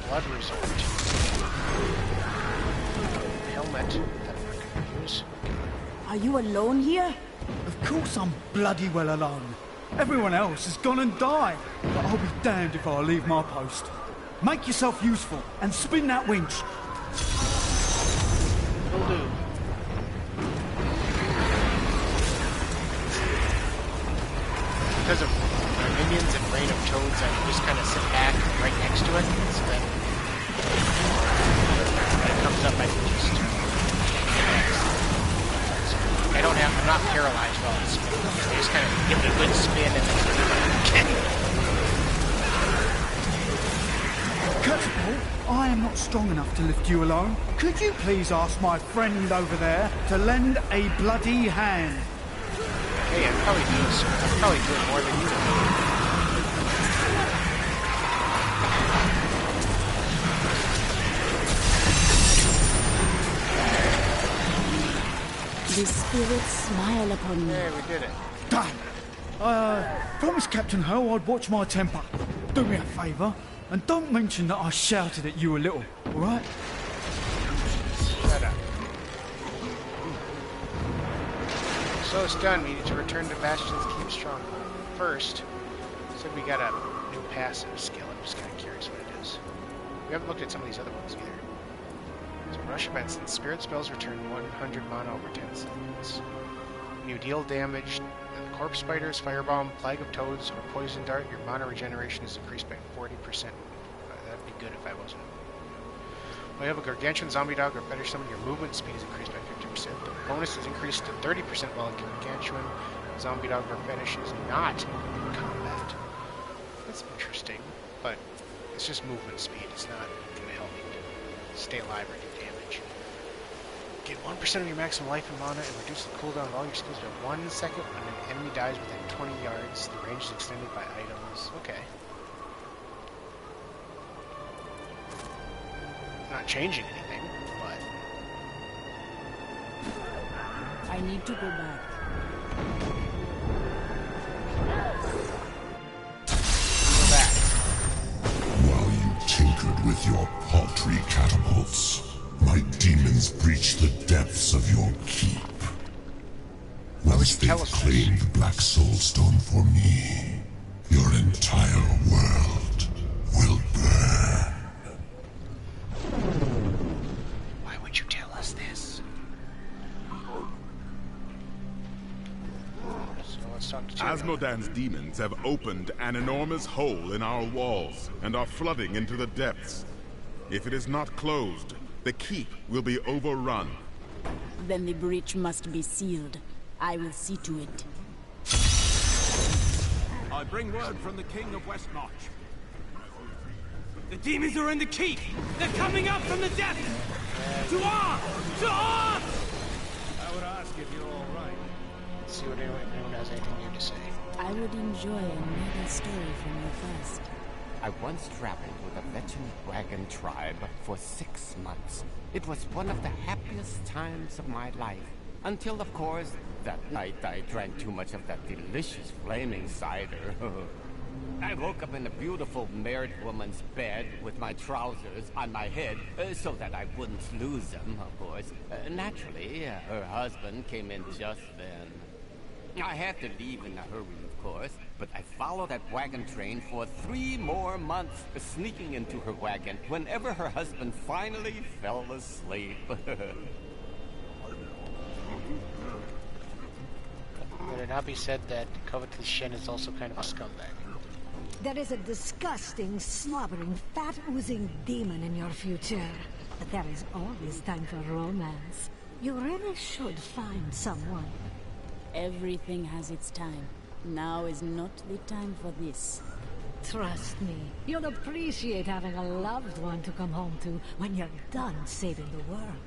S1: Blood resort. Helmet that I'm not going to use.
S6: Are you alone here?
S21: Of course I'm bloody well alone. Everyone else has gone and died. But I'll be damned if I leave my post. Make yourself useful and spin that winch.
S1: Will do. Because of minions and Rain of Toads, I can just kind of sit back right next to it, so then when it comes up, I can just I'm not paralyzed while it's spinning. I just kind of give it a good spin and then
S21: Catapult, I am not strong enough to lift you alone. Could you please ask my friend over there to lend a bloody hand?
S1: Hey, I'm probably doing more than you do.
S6: The spirits smile upon me.
S1: Hey, we did it.
S21: Damn! Promised Captain Ho I'd watch my temper. Do me a favour, and don't mention that I shouted at you a little, alright?
S1: Shut up. So it's done. We need to return to Bastion's Keep Stronghold. First, said we got a new passive skill. I'm just kind of curious what it is. We haven't looked at some of these other ones either. So Rush of Benson. Spirit spells return 100 mana over 10 seconds. When you deal damage, Corpse Spiders, Firebomb, Plague of Toads, or Poison Dart, your mana regeneration is increased by 40%. That'd be good if I wasn't. When you have a Gargantuan, Zombie Dog, or Fetish Summon, your movement speed is increased by 50%. The bonus is increased to 30% while a Gargantuan, Zombie Dog, or Fetish is not in combat. That's interesting, but it's just movement speed. It's not going to help you to stay alive or do damage. Get 1% of your maximum life and mana and reduce the cooldown of all your skills by 1 second when an enemy dies within 20 yards. The range is extended by items. Okay. Not changing anything, but...
S6: I need to go back.
S12: While you tinkered with your paltry catapults, my demons breached the depths of your keep. Once they've claimed the Black Soulstone for me, your entire world will burn.
S1: Why would you tell us this? So let's talk to Tyrion.
S2: Asmodan's demons have opened an enormous hole in our walls and are flooding into the depths. If it is not closed, the keep will be overrun.
S6: Then the breach must be sealed. I will see to it.
S3: I bring word from the King of Westmarch. The demons are in the keep! They're coming up from the depths! To arms! To arms!
S13: I would ask if you're all right.
S1: Let's see what anyone has anything new to say.
S6: I would enjoy another story from you first.
S17: I once traveled with a veteran wagon tribe for 6 months. It was one of the happiest times of my life. Until, of course, that night I drank too much of that delicious flaming cider. I woke up in a beautiful married woman's bed with my trousers on my head so that I wouldn't lose them, of course. Naturally, her husband came in just then. I had to leave in a hurry, of course, but I followed that wagon train for 3 more months, sneaking into her wagon whenever her husband finally fell asleep.
S1: Would it not be said that Covetous Shen is also kind of a scumbag?
S22: There is a disgusting, slobbering, fat-oozing demon in your future. But there is always time for romance. You really should find someone.
S6: Everything has its time. Now is not the time for this.
S22: Trust me, you'll appreciate having a loved one to come home to when you're done saving the world.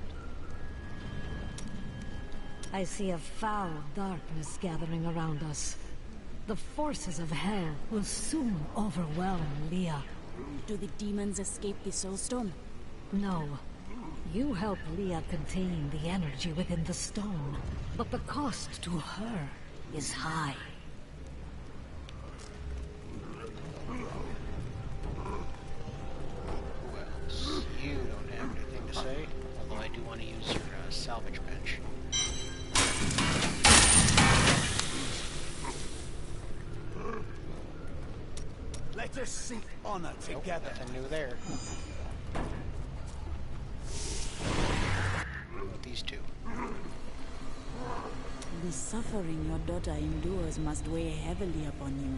S22: I see a foul darkness gathering around us. The forces of hell will soon overwhelm Leah.
S6: Do the demons escape the Soulstone?
S22: No. You help Leah contain the energy within the stone, but the cost to her is high.
S1: Well, you don't have anything to say, although I do want to use your salvage bench.
S10: Let us seek honor together.
S1: Nope, nothing new there. These two.
S6: The suffering your daughter endures must weigh heavily upon you.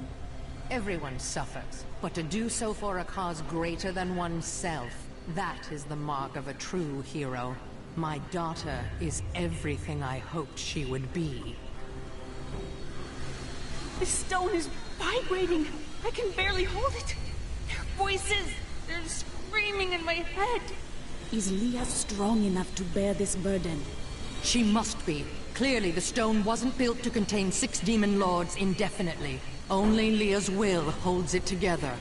S5: Everyone suffers, but to do so for a cause greater than oneself, that is the mark of a true hero. My daughter is everything I hoped she would be.
S23: The stone is vibrating. I can barely hold it. Their voices, they're screaming in my head.
S6: Is Leah strong enough to bear this burden?
S5: She must be. Clearly, the stone wasn't built to contain 6 demon lords indefinitely. Only Leah's will holds it together.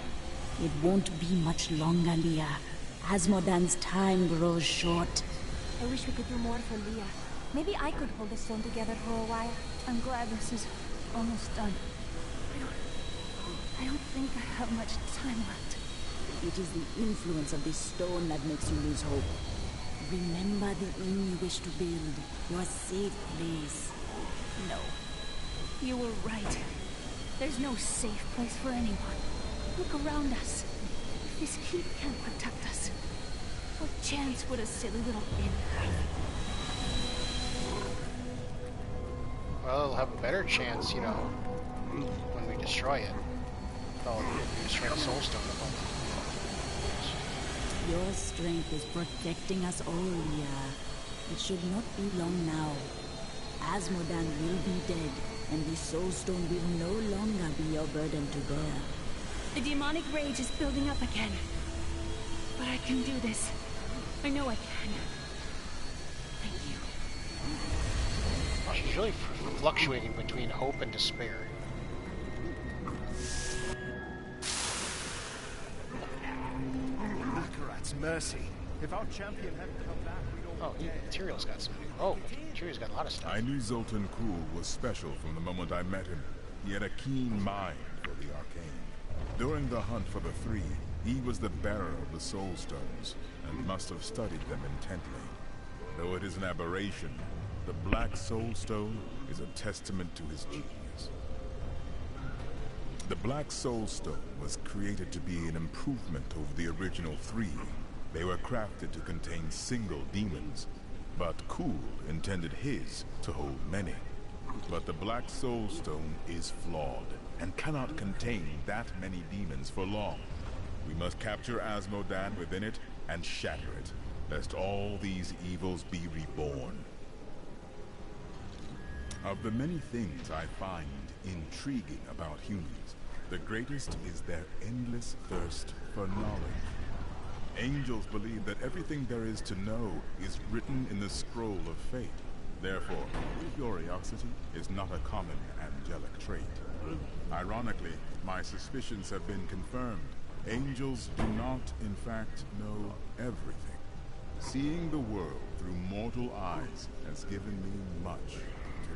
S6: It won't be much longer, Leah. Asmodan's time grows short.
S9: I wish we could do more for Leah. Maybe I could hold the stone together for a while.
S23: I'm glad this is almost done. I don't think I have much time left.
S6: It is the influence of this stone that makes you lose hope. Remember the inn you wish to build, your safe place.
S23: No. You were right. There's no safe place for anyone. Look around us. If this keep can't protect us, what chance would a silly little inn have?
S1: Well, it'll have a better chance, you know, when we destroy it. Oh, destroy the Soulstone.
S6: Your strength is protecting us all, Leah. It should not be long now. Asmodan will be dead, and the Soulstone will no longer be your burden to bear.
S23: The demonic rage is building up again. But I can do this. I know I can. Thank you.
S1: Well, she's really fluctuating between hope and despair.
S13: Akarat's mercy. If our champion hadn't come back, we'd all
S1: Tyriel's got some. Oh, Sure, he's got a lot of stuff.
S2: I knew Zoltan Kuhl was special from the moment I met him. He had a keen mind for the arcane. During the hunt for the three, he was the bearer of the Soul Stones, and must have studied them intently. Though it is an aberration, the Black Soul Stone is a testament to his genius. The Black Soul Stone was created to be an improvement over the original three. They were crafted to contain single demons, but Kuhl intended his to hold many. But the Black Soul Stone is flawed, and cannot contain that many demons for long. We must capture Asmodan within it and shatter it, lest all these evils be reborn. Of the many things I find intriguing about humans, the greatest is their endless thirst for knowledge. Angels believe that everything there is to know is written in the scroll of fate. Therefore, curiosity is not a common angelic trait. Ironically, my suspicions have been confirmed. Angels do not, in fact, know everything. Seeing the world through mortal eyes has given me much to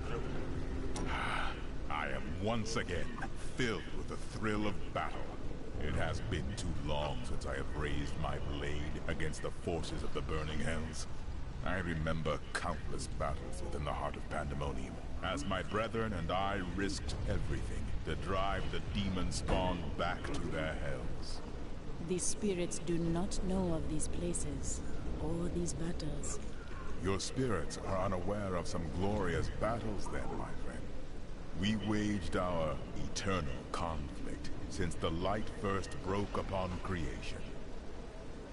S2: ponder. I am once again filled with the thrill of battle. It has been too long since I have raised my blade against the forces of the burning hells. I remember countless battles within the heart of Pandemonium, as my brethren and I risked everything to drive the demon spawn back to their hells.
S6: These spirits do not know of these places, or these battles.
S2: Your spirits are unaware of some glorious battles then, my friend. We waged our eternal conflict since the light first broke upon creation.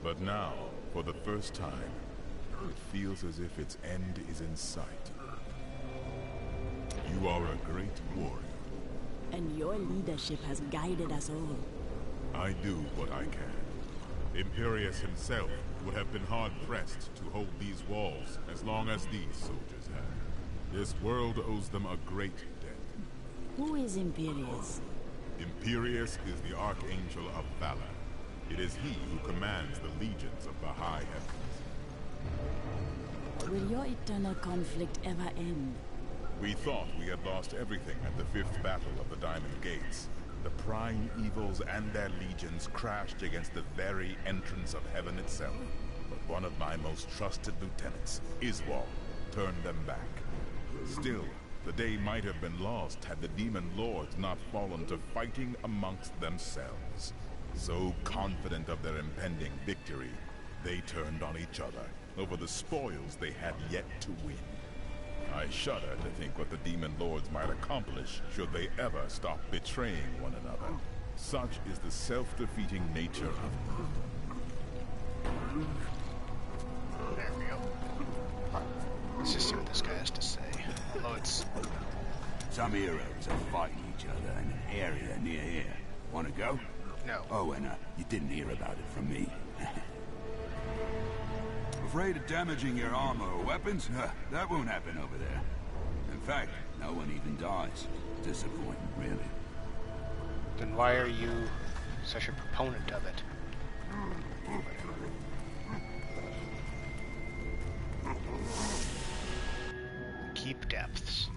S2: But now, for the first time, it feels as if its end is in sight. You are a great warrior.
S6: And your leadership has guided us all.
S2: I do what I can. Imperius himself would have been hard-pressed to hold these walls as long as these soldiers have. This world owes them a great debt.
S6: Who is Imperius?
S2: Imperius is the Archangel of Valor. It is he who commands the legions of the high heavens.
S6: Will your eternal conflict ever end?
S2: We thought we had lost everything at the fifth battle of the Diamond Gates. The prime evils and their legions crashed against the very entrance of heaven itself. But one of my most trusted lieutenants, Iswal, turned them back. Still, the day might have been lost had the demon lords not fallen to fighting amongst themselves. So confident of their impending victory, they turned on each other over the spoils they had yet to win. I shudder to think what the demon lords might accomplish should they ever stop betraying one another. Such is the self-defeating nature of good.
S1: There we go. Let's just see what this guy has to say. Although it's...
S10: Some heroes are fighting each other in an area near here. Want to go?
S1: No.
S10: Oh, and you didn't hear about it from me. Afraid of damaging your armor or weapons? That won't happen over there. In fact, no one even dies. Disappointing, really.
S1: Then why are you such a proponent of it? Keep depths.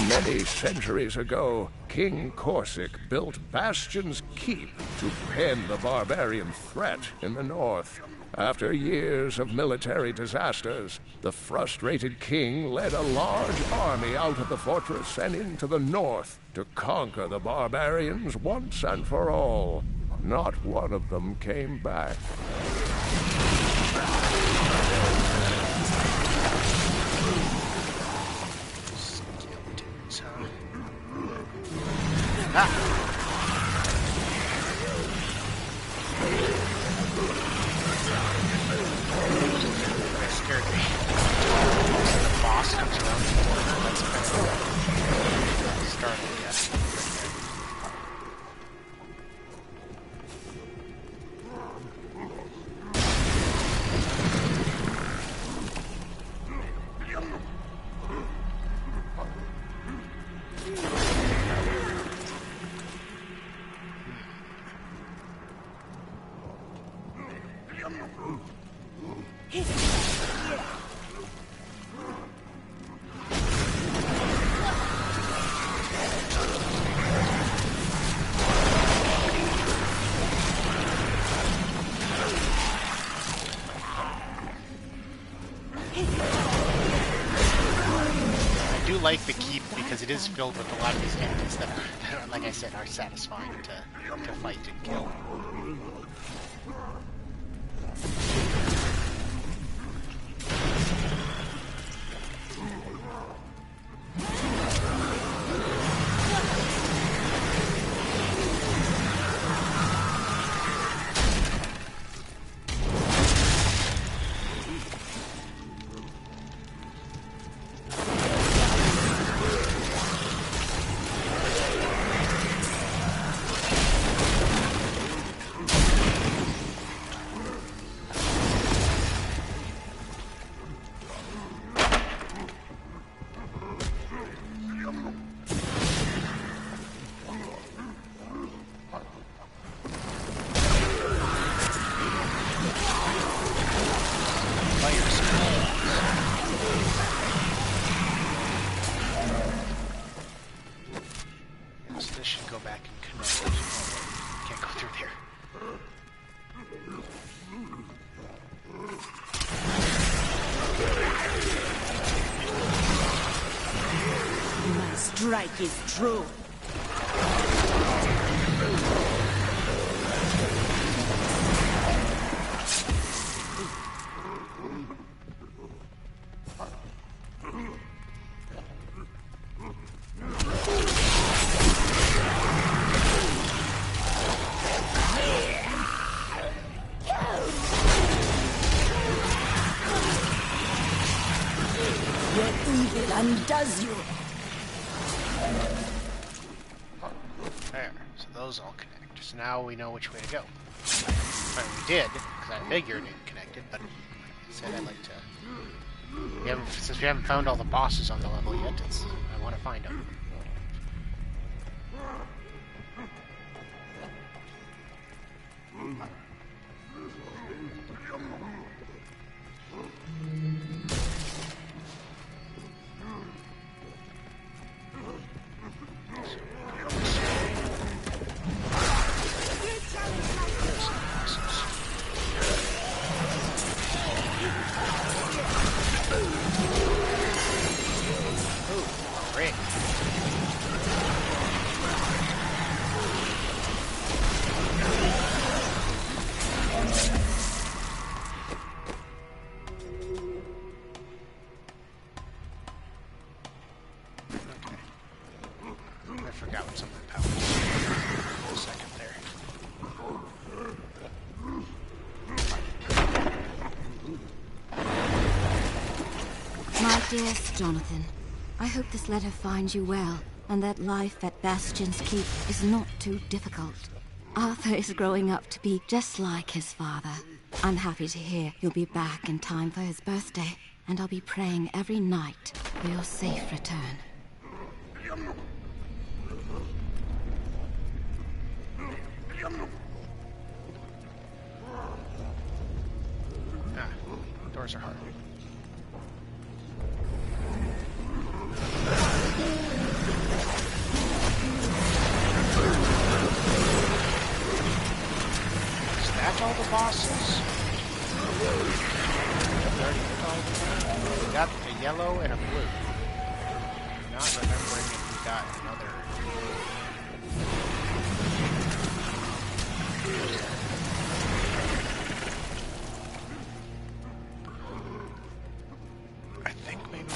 S4: Many centuries ago, King Corsic built Bastion's Keep to pen the barbarian threat in the north. After years of military disasters, the frustrated king led a large army out of the fortress and into the north to conquer the barbarians once and for all. Not one of them came back.
S1: Ah! That scared me. The boss comes around the corner. That's kind of startling, yes. I do like the keep because it is filled with a lot of these enemies that are, like I said, are satisfying to fight and kill.
S6: Strike is true. Your evil undoes you.
S1: There, so those all connect. So now we know which way to go. I mean, we did, because I figured it connected, but like I said, I'd like to... since we haven't found all the bosses on the level yet, I want to find them.
S9: Dearest Jonathan, I hope this letter finds you well, and that life at Bastion's Keep is not too difficult. Arthur is growing up to be just like his father. I'm happy to hear you'll be back in time for his birthday, and I'll be praying every night for your safe return.
S1: Ah, doors are hard. Is that all the bosses? We got a yellow and a blue. I'm not remembering if we got another. I think maybe.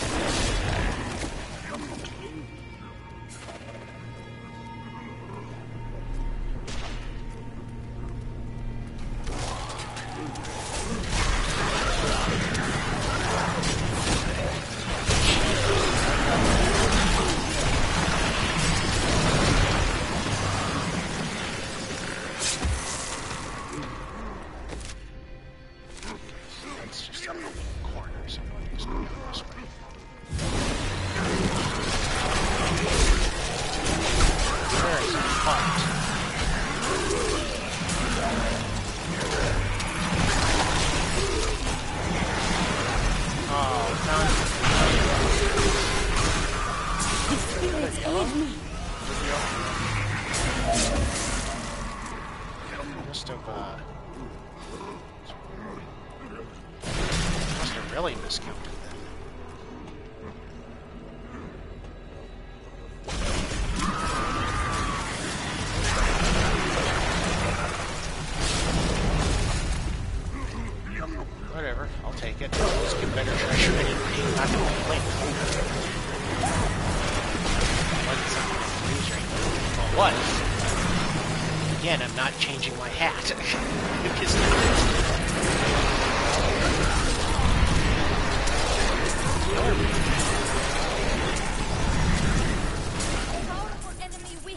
S1: really miscounted then. Whatever, I'll take it. Let's get better treasure anyway. Not gonna complain. Wasn't something to use right now. Well, it was. Again, I'm not changing my hat. Am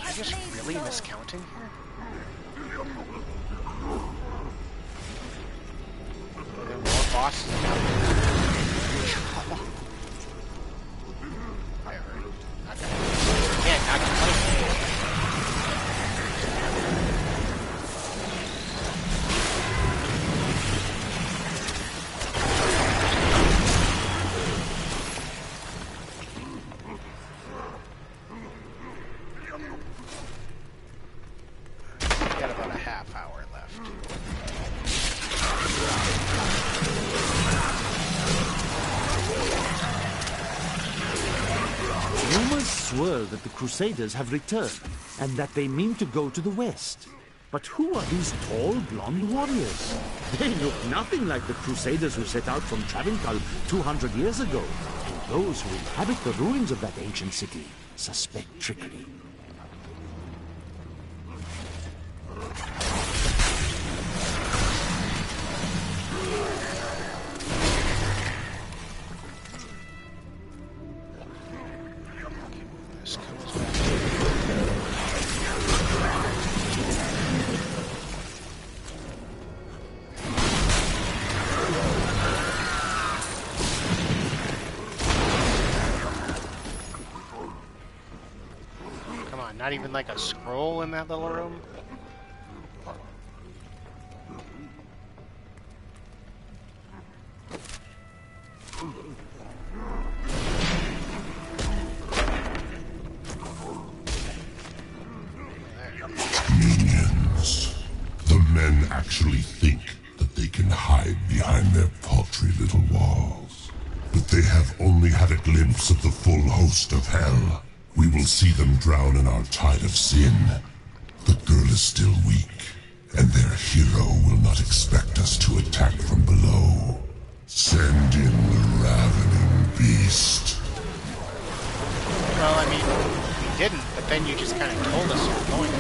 S1: I just really miscounting here? Are there more bosses now? Whatever. Not gonna. Again, not complaining. Got about a half hour left.
S3: Rumors swirl that the Crusaders have returned, and that they mean to go to the west. But who are these tall, blonde warriors? They look nothing like the Crusaders who set out from Travincal 200 years ago. And those who inhabit the ruins of that ancient city suspect trickery.
S1: Come on, not even like a scroll in that little room?
S12: Minions. The men actually think that they can hide behind their paltry little walls. But they have only had a glimpse of the full host of hell. We will see them drown in our tide of sin. The girl is still weak, and their hero will not expect us to attack from below. Send in the ravening beast.
S1: Well, I mean, we didn't, but then you just kind of told us you were going to.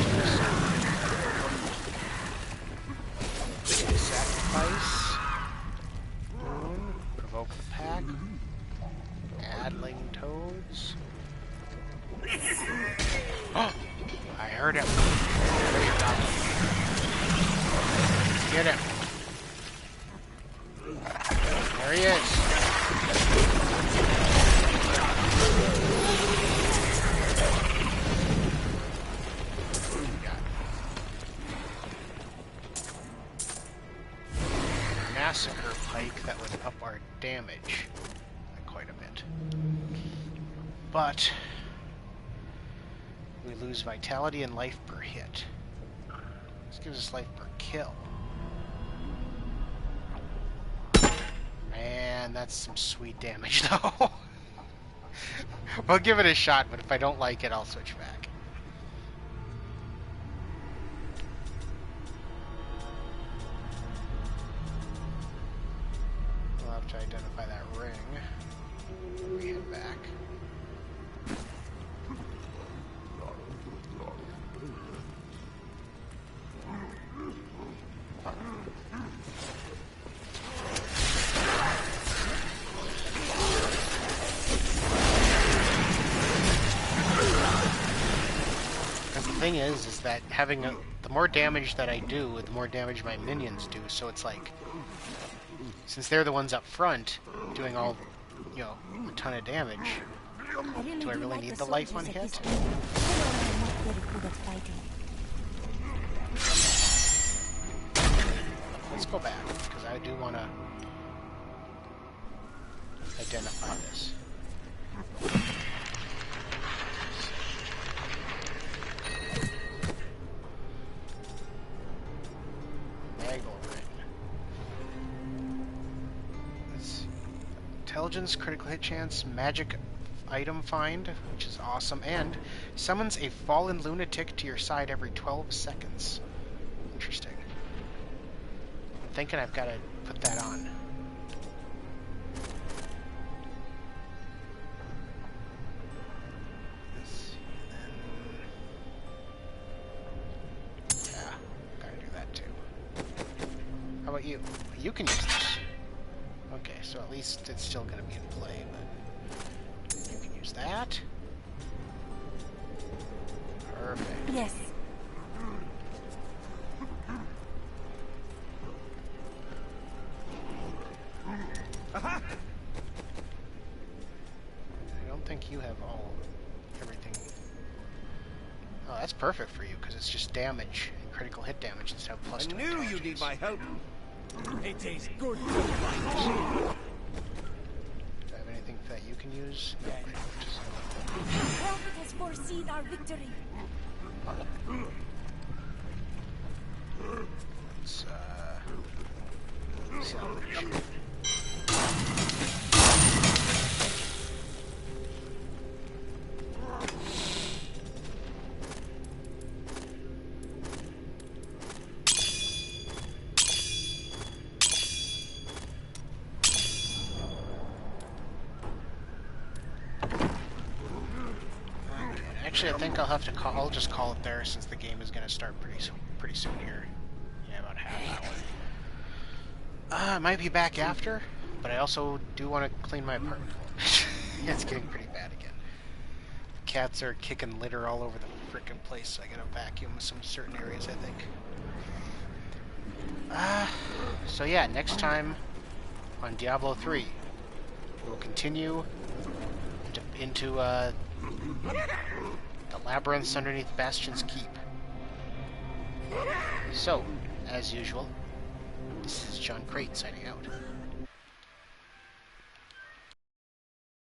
S1: Sacrifice. Boon. Provoke the pack. Adling toads. Oh! I heard him. Get him. There he is. Massacre pike that would up our damage by quite a bit. But we lose vitality and life per hit. This gives us life per kill. Man, that's some sweet damage though. We'll give it a shot, but if I don't like it, I'll switch back. We'll have to identify that ring when we head back. The thing is that having the more damage that I do, the more damage my minions do. So it's like, since they're the ones up front doing all, you know, a ton of damage, do I really need the life on hit? Let's go back because I do want to identify this. Intelligence, critical hit chance, magic item find, which is awesome, and summons a fallen lunatic to your side every 12 seconds. Interesting. I'm thinking I've got to put that on. Let's see, then... Yeah, gotta do that too. How about you? You can use this. Okay, so at least it's still gonna be in play, but you can use that. Perfect.
S9: Yes.
S1: I don't think you have everything. Oh, that's perfect for you, because it's just damage and critical hit damage instead of plus 2
S20: I knew you'd need my help.
S15: It is good to
S1: Do I have anything that you can use? No, I don't.
S9: Prophet has foreseen our victory.
S1: Let's, salvage. Actually, I think I'll have to call. I'll just call it there since the game is going to start pretty soon here. Yeah, about half hour. I might be back after, but I also do want to clean my apartment. Yeah, it's getting pretty bad again. Cats are kicking litter all over the frickin' place, so I gotta vacuum some certain areas, I think. So yeah, next time on Diablo 3, we'll continue into the labyrinths underneath Bastion's Keep. So, as usual, this is John Crate signing out.